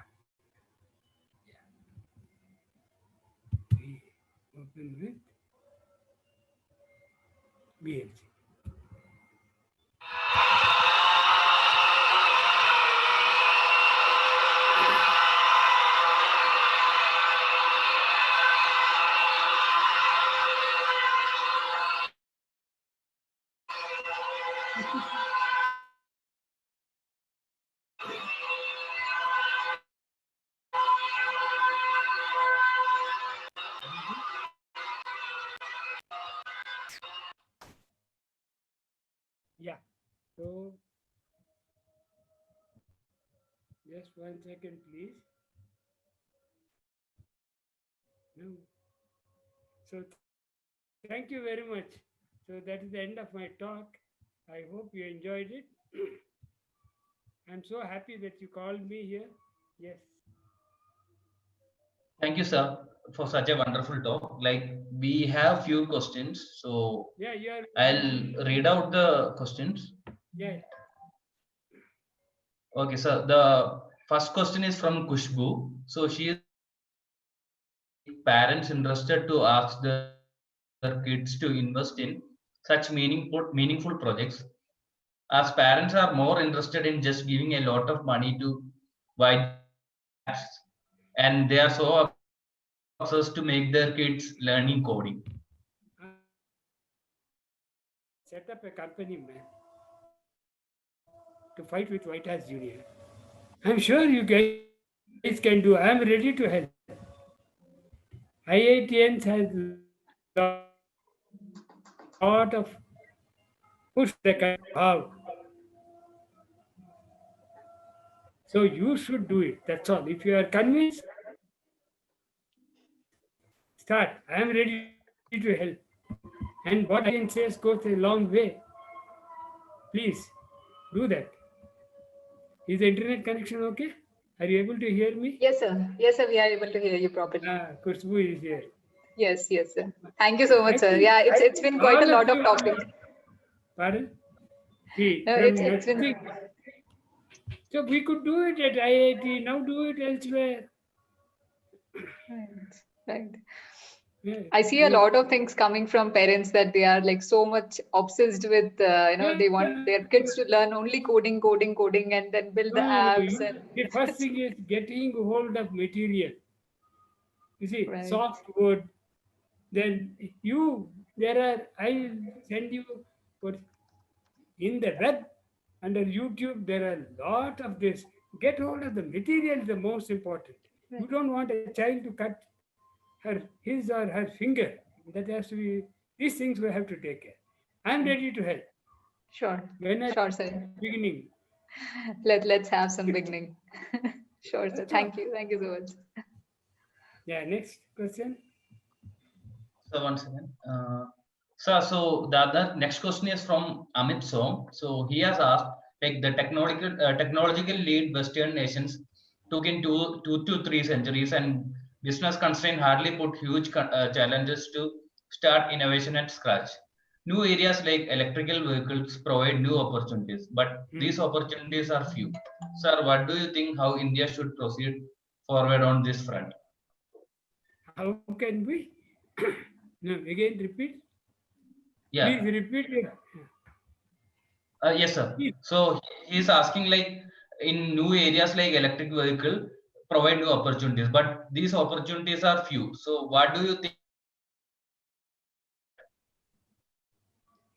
We open with BLG. Yeah. So just 1 second, please. No. So thank you very much. So that is the end of my talk. I hope you enjoyed it. I'm so happy that you called me here. Yes. Thank you, sir, for such a wonderful talk. Like, we have few questions, so Yeah, I'll read out the questions. Yeah. Okay, sir. The first question is from Kushbu. So she is parents interested to ask their kids to invest in such meaningful projects, as parents are more interested in just giving a lot of money to buy apps, and they are so obsessed to make their kids learning coding. Set up a company, man, to fight with White House Junior. I'm sure you guys can do. I'm ready to help. IITians has lot of push the country. How? So you should do it. That's all. If you are convinced, start. I am ready to help. And what I can say goes a long way. Please do that. Is the internet connection okay? Are you able to hear me? Yes, sir. Yes, sir. We are able to hear you properly. Kushbu is here. Yes, yes, sir. Thank you so much, sir. Yeah, it's been quite a lot of talking. Pardon? See, No, it's been. So we could do it at IIT. Now do it elsewhere. Right. Yeah. I see a lot of things coming from parents that they are like so much obsessed with, they want their kids to learn only coding, and then build the apps. The first thing is getting hold of material. You see, Right. softwood. Then I'll send you what in the web under YouTube. There are a lot of this. Get hold of the material. Is the most important. You Right. don't want a child to cut his or her finger. That has to be. These things we have to take care. I'm ready to help. Sure. When at Sure, sir. beginning. Let's have some beginning. Sure, sir. That's Thank you. Thank you so much. Yeah. Next question. So one second. So the other next question is from Amit Som. So he has asked, like the technological lead Western nations took in 2 to 3 centuries, and business constraint hardly put huge challenges to start innovation at scratch. New areas like electrical vehicles provide new opportunities, but these opportunities are few. Sir, what do you think how India should proceed forward on this front? How can we? No, again, repeat. Yeah. Please repeat it. Yes, sir. Please. So he's asking like in new areas like electric vehicle provide new opportunities, but these opportunities are few. So what do you think?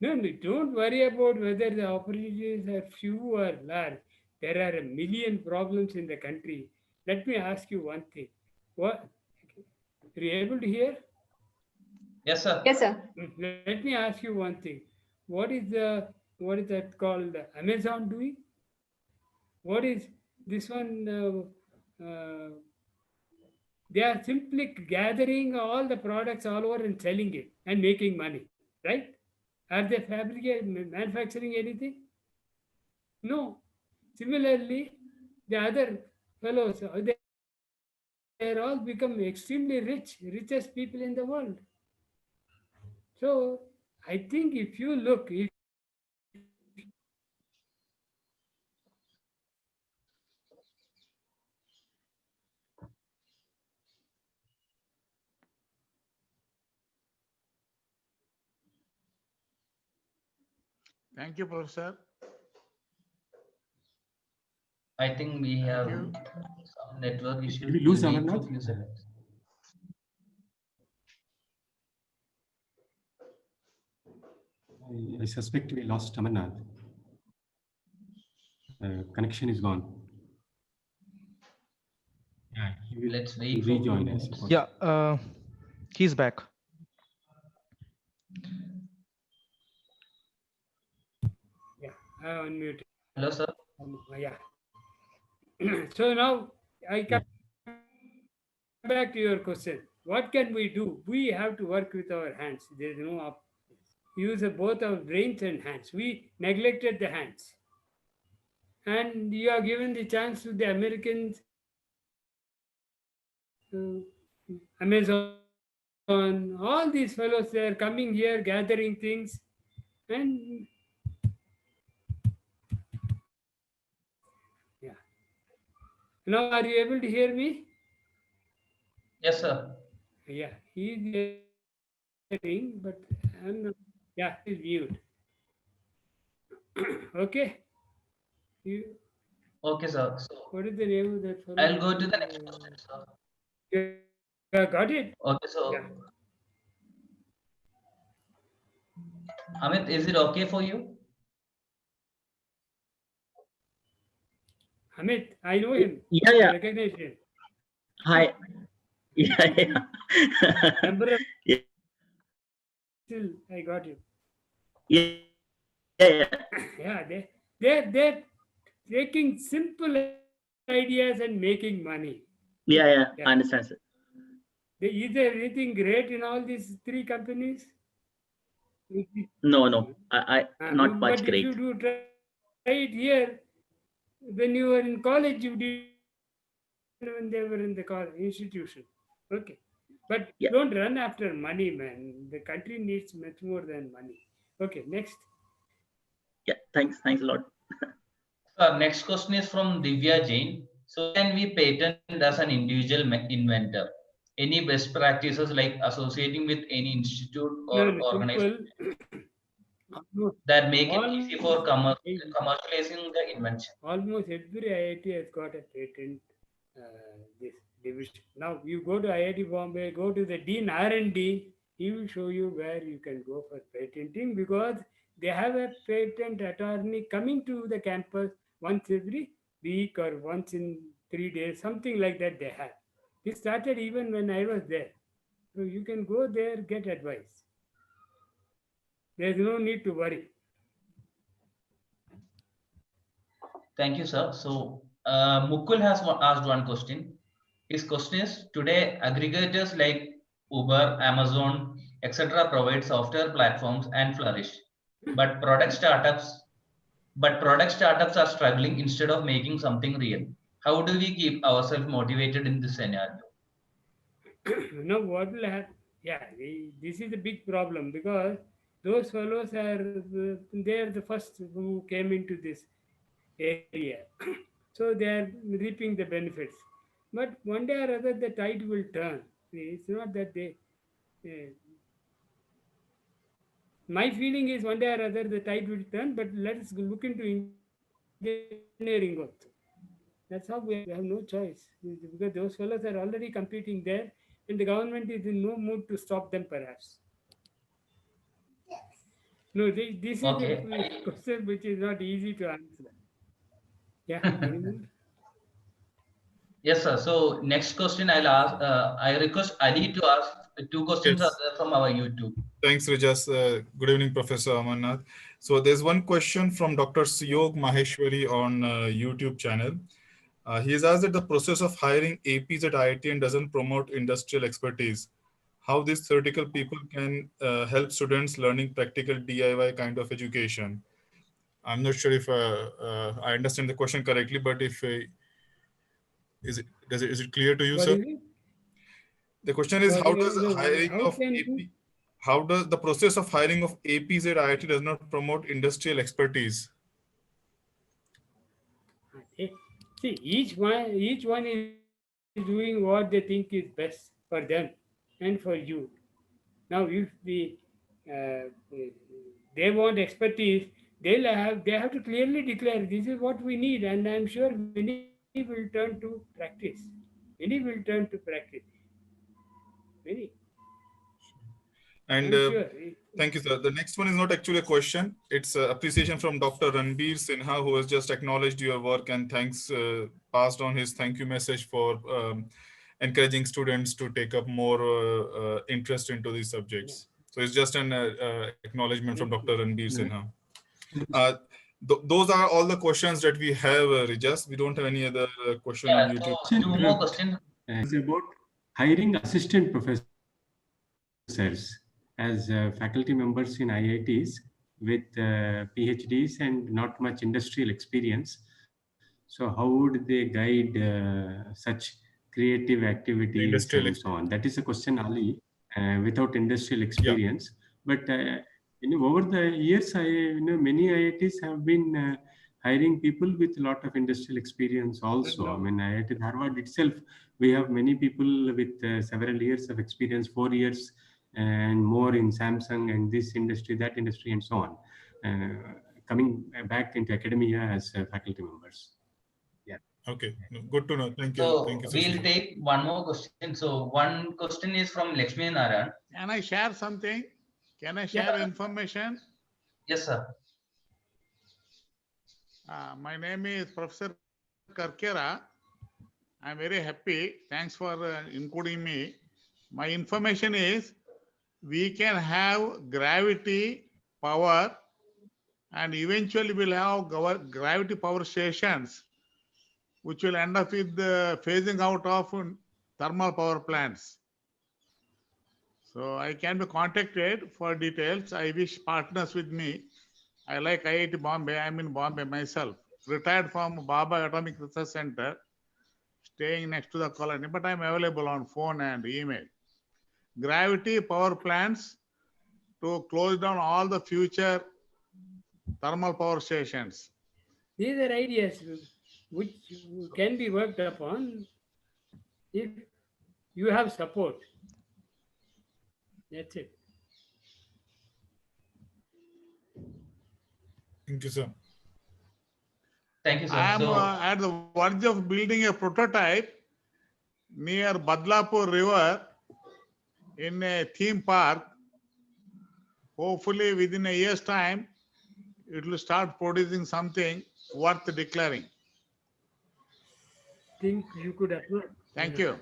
No, don't worry about whether the opportunities are few or large. There are a million problems in the country. Let me ask you one thing. What? Are you able to hear? Yes, sir. Yes, sir. Let me ask you one thing. What is that called? Amazon doing? What is this one? They are simply gathering all the products all over and selling it and making money, right? Are they manufacturing anything? No. Similarly, the other fellows, they're all become extremely rich, richest people in the world. So I think if you look, Thank you, Professor. I think we have you. some network issues. Did we lose We'll wait for Amarnath? few seconds. I suspect we lost Amarnath. Connection is gone. Yeah, he will Let's wait for rejoin few us. minutes. Yeah, he's back. yeah, I unmuted. Hello, sir. Yeah. So now I come back to your question. What can we do? We have to work with our hands. There is no use of both our brains and hands. We neglected the hands. And you are given the chance to the Americans, Amazon, all these fellows, they are coming here, gathering things. And yeah. Now, are you able to hear me? Yes, sir. Yeah, he's hearing, but I'm not. Yeah, he's mute. Okay. Okay, sir. So What is the name of that fellow? I'll go to the next question, sir. Yeah, got it? Okay, so Yeah. Amit, is it okay for you? Amit, I know him. Yeah, I yeah. recognize him. Hi. Yeah, yeah. Number of Yeah, still, I got you. yeah, yeah. Yeah, they're taking simple ideas and making money. Yeah, Yeah. I understand, sir. Is there anything great in all these three companies? No, I not much But if great. you do try it here, when you were in college, you did when they were in the college institution. Okay. But Yeah. don't run after money, man. The country needs much more than money. Okay, next. Yeah, thanks a lot. Sir, next question is from Divya Jain. So can we patent as an individual inventor? Any best practices like associating with any institute or No, organization simple. that make it All- easy for commercializing the invention? Almost every IIT has got a patent. This division. Now you go to IIT Bombay, go to the Dean R&D, he will show you where you can go for patenting, because they have a patent attorney coming to the campus once every week or once in 3 days, something like that they have. This started even when I was there. So you can go there, get advice. There's no need to worry. Thank you, sir. So Mukul has asked one question. His question is, today aggregators like Uber, Amazon, etc. provide software platforms and flourish, but product startups are struggling instead of making something real. How do we keep ourselves motivated in this scenario? You know what will happen? Yeah, this is a big problem, because those fellows they are the first who came into this area. So they are reaping the benefits. But one day or other, the tide will turn. It's not that they. My feeling is one day or other the tide will turn, but let's look into engineering also. That's how we have no choice, because those fellows are already competing there, and the government is in no mood to stop them, perhaps. No, this is Okay. a question which is not easy to answer. Yeah, anymore? Yes, sir. So next question I'll ask. I request Ali to ask two questions Yes. from our YouTube. Thanks, Rijas. Good evening, Professor Amarnath. So there's one question from Dr. Siyog Maheshwari on YouTube channel. He has asked that the process of hiring APs at IIT doesn't promote industrial expertise. How these theoretical people can help students learning practical DIY kind of education. I'm not sure if I understand the question correctly, but if is it clear to you, What sir? is it? The question is, how does hiring how of can AP, how does the process of hiring of APs at IIT does not promote industrial expertise? See, each one is doing what they think is best for them and for you. Now, if they want expertise, they have to clearly declare this is what we need, and I'm sure many will turn to practice. Many will turn to practice. Many. And Sure. thank you, sir. The next one is not actually a question. It's appreciation from Dr. Ranbir Sinha, who has just acknowledged your work and thanks, passed on his thank you message for encouraging students to take up more interest into these subjects. So it's just an acknowledgement from Dr. Ranbir Sinha. Those are all the questions that we have, Rijas. We don't have any other question on YouTube. So two more questions. It's about hiring assistant professors as faculty members in IITs with PhDs and not much industrial experience. So how would they guide such creative activities and so on? That is a question, Ali, without industrial experience. Yeah. But over the years, many IITs have been hiring people with a lot of industrial experience also. I mean, IIT Dharwad itself, we have many people with several years of experience, 4 years and more in Samsung and this industry, that industry, and so on, coming back into academia as faculty members. Yeah. Okay, good to know. Thank you. So thank you. We'll take one more question. So one question is from Lakshmi Narayan. Can I share something? Can I share information? Yes, sir. My name is Professor Karkera. I'm very happy. Thanks for including me. My information is we can have gravity power and eventually we'll have gravity power stations which will end up with the phasing out of thermal power plants. So I can be contacted for details. I wish partners with me. I like IIT Bombay. I'm in Bombay myself. Retired from Baba Atomic Research Center, staying next to the colony, but I'm available on phone and email. Gravity power plants to close down all the future thermal power stations. These are ideas which can be worked upon if you have support. That's it. Thank you, sir. Thank you, sir. I am at the verge of building a prototype near Badlapur River in a theme park. Hopefully within a year's time, it will start producing something worth declaring. Think you could approve. Thank you.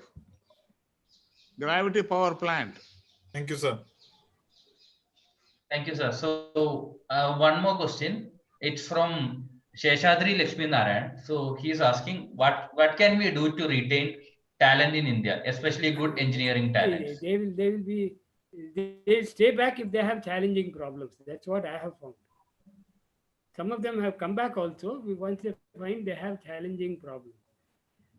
Gravity power plant. Thank you, sir. Thank you, sir. So one more question. It's from Sheshadri Lakshmi Narayan. So he's asking, what can we do to retain talent in India, especially good engineering talents? They'll stay back if they have challenging problems. That's what I have found. Some of them have come back also. Once they find they have challenging problems.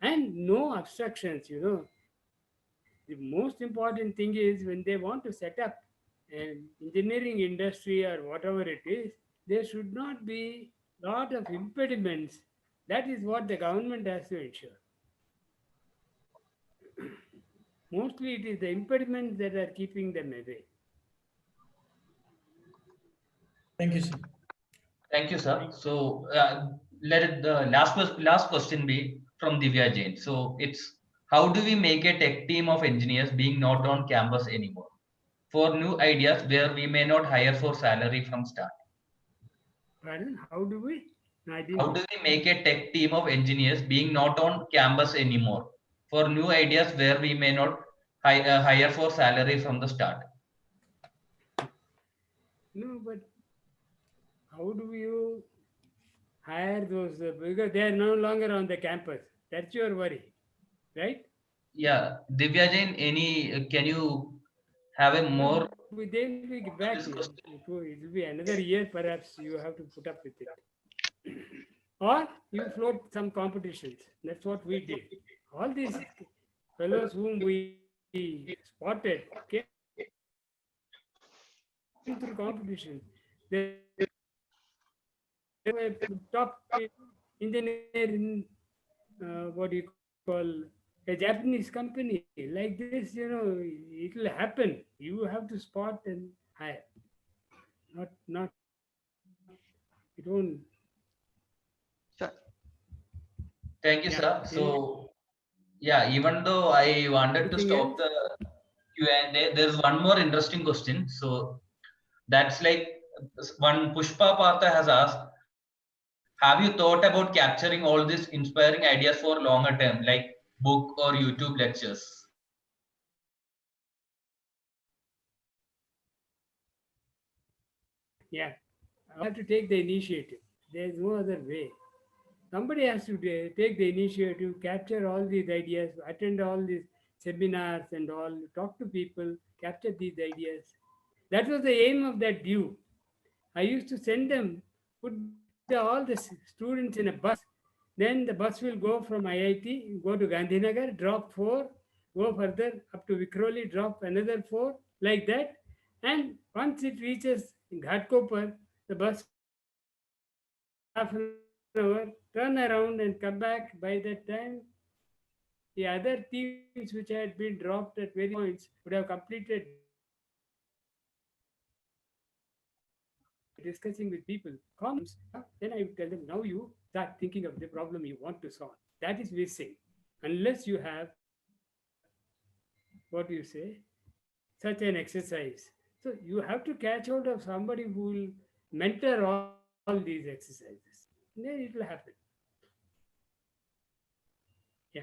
And no obstructions, The most important thing is when they want to set up an engineering industry or whatever it is, there should not be a lot of impediments. That is what the government has to ensure. Mostly it is the impediments that are keeping them away. Thank you, sir. Thank you, sir. So let the last question be from Divya Jain. So it's, how do we make a tech team of engineers being not on campus anymore for new ideas where we may not hire for salary from start? Pardon? How do we? How do we make a tech team of engineers being not on campus anymore for new ideas where we may not hire for salary from the start? No, but how do you hire those? Because they are no longer on the campus. That's your worry, right? Yeah, Divya Jain, can you have a more? They'll be back. It will be another year, perhaps you have to put up with it. Or you float some competitions. That's what we did. All these fellows whom we spotted came through competition. They were top engineer in what you call a Japanese company. Like this, it will happen. You have to spot and hire. Not. It won't. Thank you, sir. So, yeah, even though I wanted to stop the Q&A, there's one more interesting question. So that's like one Pushpa Partha has asked, have you thought about capturing all these inspiring ideas for longer term, like book or YouTube lectures? Yeah, I have to take the initiative. There's no other way. Somebody has to take the initiative, capture all these ideas, attend all these seminars and all, talk to people, capture these ideas. That was the aim of that due. I used to send them, put all the students in a bus. Then the bus will go from IIT, go to Gandhinagar, drop 4, go further up to Vikhroli, drop another 4, like that. And once it reaches Ghatkopar, the bus half an hour, turn around and come back. By that time, the other teams which had been dropped at various points would have completed discussing with people. Comes, then I would tell them, now you start thinking of the problem you want to solve. That is missing. Unless you have, what do you say, such an exercise. So you have to catch hold of somebody who will mentor all these exercises. Then it will happen. Yeah.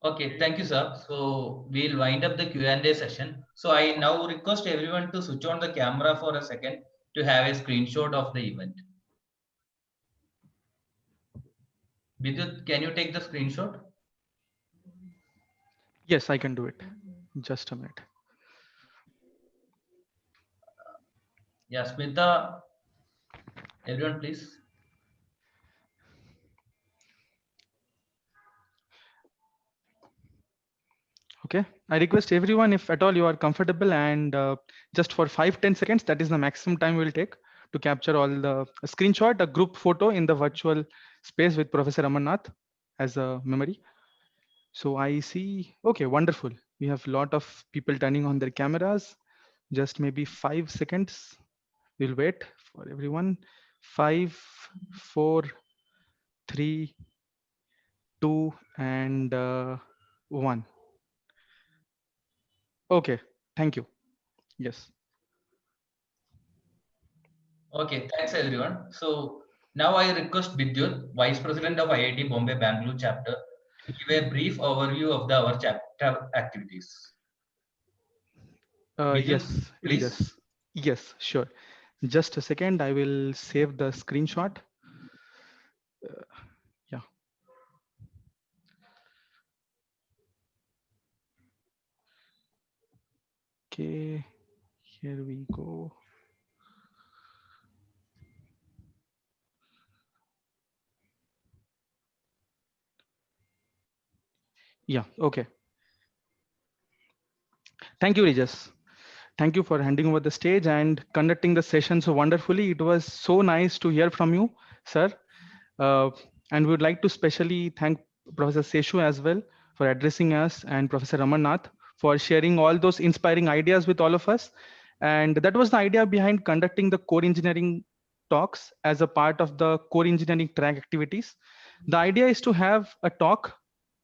Okay, thank you, sir. So we'll wind up the Q&A session. So I now request everyone to switch on the camera for a second to have a screenshot of the event. Vidyut, can you take the screenshot? Yes, I can do it. Just a minute. Yeah, Smita, everyone please. Okay, I request everyone, if at all you are comfortable, and just for 5-10 seconds, that is the maximum time we'll take to capture all the screenshot, a group photo in the virtual space with Professor Amarnath as a memory. So I see, okay, wonderful. We have a lot of people turning on their cameras. Just maybe 5 seconds. We'll wait for everyone. 5, 4, 3, 2, and 1. Okay, thank you. Yes. Okay, thanks everyone. So now I request Vidyut, Vice President of IIT Bombay Bangalore chapter, to give a brief overview of our chapter activities. Vidyut, Yes, please. Regis. Yes, sure. Just a second, I will save the screenshot. Yeah. Okay, here we go. Yeah, okay. Thank you, Regis. Thank you for handing over the stage and conducting the session so wonderfully. It was so nice to hear from you, sir. And we would like to specially thank Professor Seshu as well for addressing us, and Professor Ramannath for sharing all those inspiring ideas with all of us. And that was the idea behind conducting the core engineering talks as a part of the core engineering track activities. The idea is to have a talk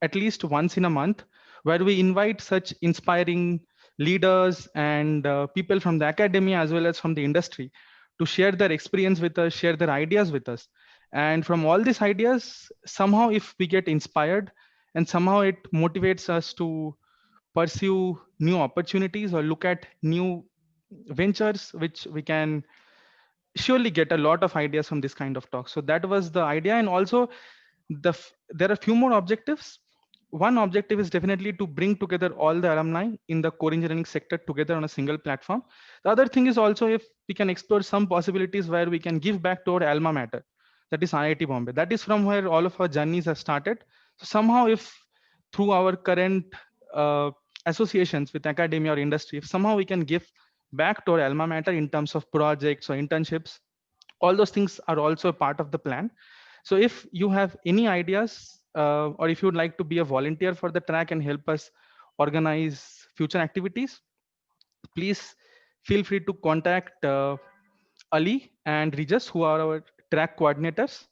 at least once in a month where we invite such inspiring leaders and people from the academia as well as from the industry to share their experience with us, share their ideas with us. And from all these ideas, somehow if we get inspired and somehow it motivates us to pursue new opportunities or look at new ventures, which we can surely get a lot of ideas from this kind of talk. So that was the idea. And also there are a few more objectives. One objective is definitely to bring together all the alumni in the core engineering sector together on a single platform. The other thing is also if we can explore some possibilities where we can give back to our alma mater, that is IIT Bombay. That is from where all of our journeys have started. So somehow if through our current associations with academia or industry, if somehow we can give back to our alma mater in terms of projects or internships, all those things are also a part of the plan. So if you have any ideas or if you would like to be a volunteer for the track and help us organize future activities, please feel free to contact Ali and Regis, who are our track coordinators.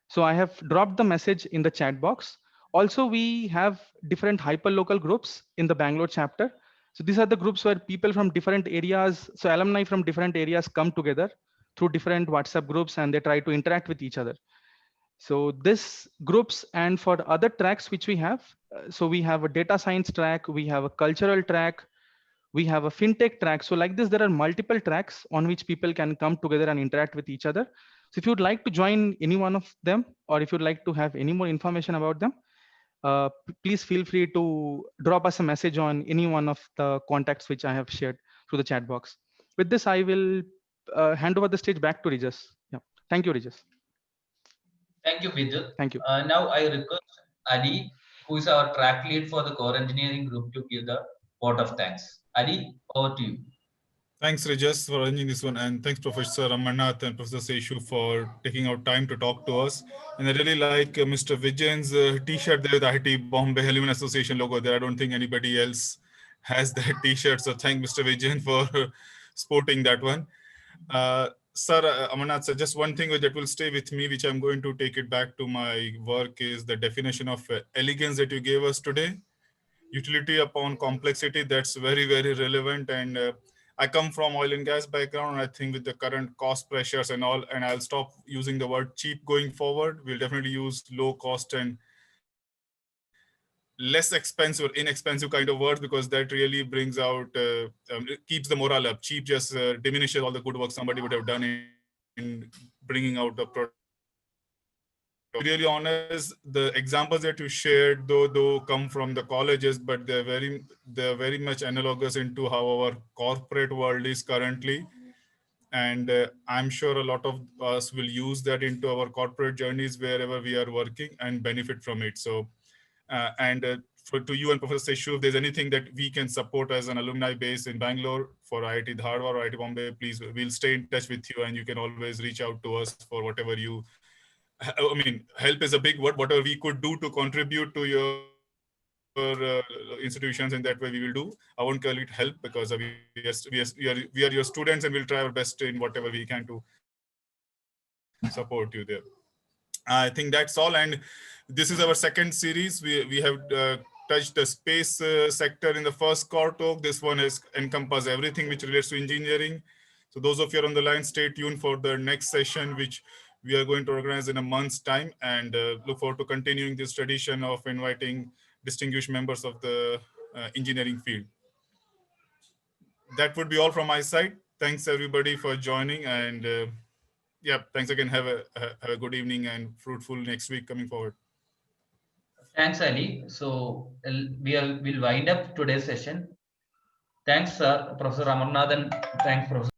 So I have dropped the message in the chat box. Also, we have different hyperlocal groups in the Bangalore chapter. So these are the groups where people from different areas, so alumni from different areas come together through different WhatsApp groups and they try to interact with each other. So this groups, and for the other tracks which we have, so we have a data science track, we have a cultural track, we have a fintech track. So like this, there are multiple tracks on which people can come together and interact with each other. So if you'd like to join any one of them, or if you'd like to have any more information about them, please feel free to drop us a message on any one of the contacts which I have shared through the chat box. With this, I will hand over the stage back to Regis. Yeah. Thank you, Regis. Thank you, Vidyut. Thank you. Now I request Ali, who is our track lead for the core engineering group, to give the vote of thanks. Ali, over to you. Thanks, Regis, for arranging this one. And thanks, Professor Ramannath and Professor Seshu for taking out time to talk to us. And I really like Mr. Vijayan's t-shirt there with IIT Bombay Alumni Association logo there. I don't think anybody else has that t-shirt. So thank Mr. Vijayan for sporting that one. Sir, Amarnath, sir, just one thing that will stay with me, which I'm going to take it back to my work, is the definition of elegance that you gave us today. Utility upon complexity, that's very, very relevant. And I come from oil and gas background. I think with the current cost pressures and all, and I'll stop using the word cheap going forward. We'll definitely use low cost and less expensive or inexpensive kind of words, because that really brings out, it keeps the morale up. Cheap just diminishes all the good work somebody would have done in bringing out the product. To be really honest, the examples that you shared, though come from the colleges, but they're very much analogous into how our corporate world is currently. And I'm sure a lot of us will use that into our corporate journeys wherever we are working and benefit from it. So, to you and Professor Seshu, if there's anything that we can support as an alumni base in Bangalore for IIT Dharwad or IIT Bombay, please, we'll stay in touch with you and you can always reach out to us for whatever you, I mean, help is a big word, whatever we could do to contribute to your institutions, in that way we will do. I won't call it help, because we are your students and we'll try our best in whatever we can to support you there. I think that's all. And this is our second series. We have touched the space sector in the first core talk. This one has encompassed everything which relates to engineering. So those of you on the line, stay tuned for the next session, which we are going to organize in a month's time, and look forward to continuing this tradition of inviting distinguished members of the engineering field. That would be all from my side. Thanks everybody for joining, and yeah, thanks again. Have a good evening and fruitful next week coming forward. Thanks, Ali. So we'll wind up today's session. Thanks, Professor Amarnath, and thanks, Professor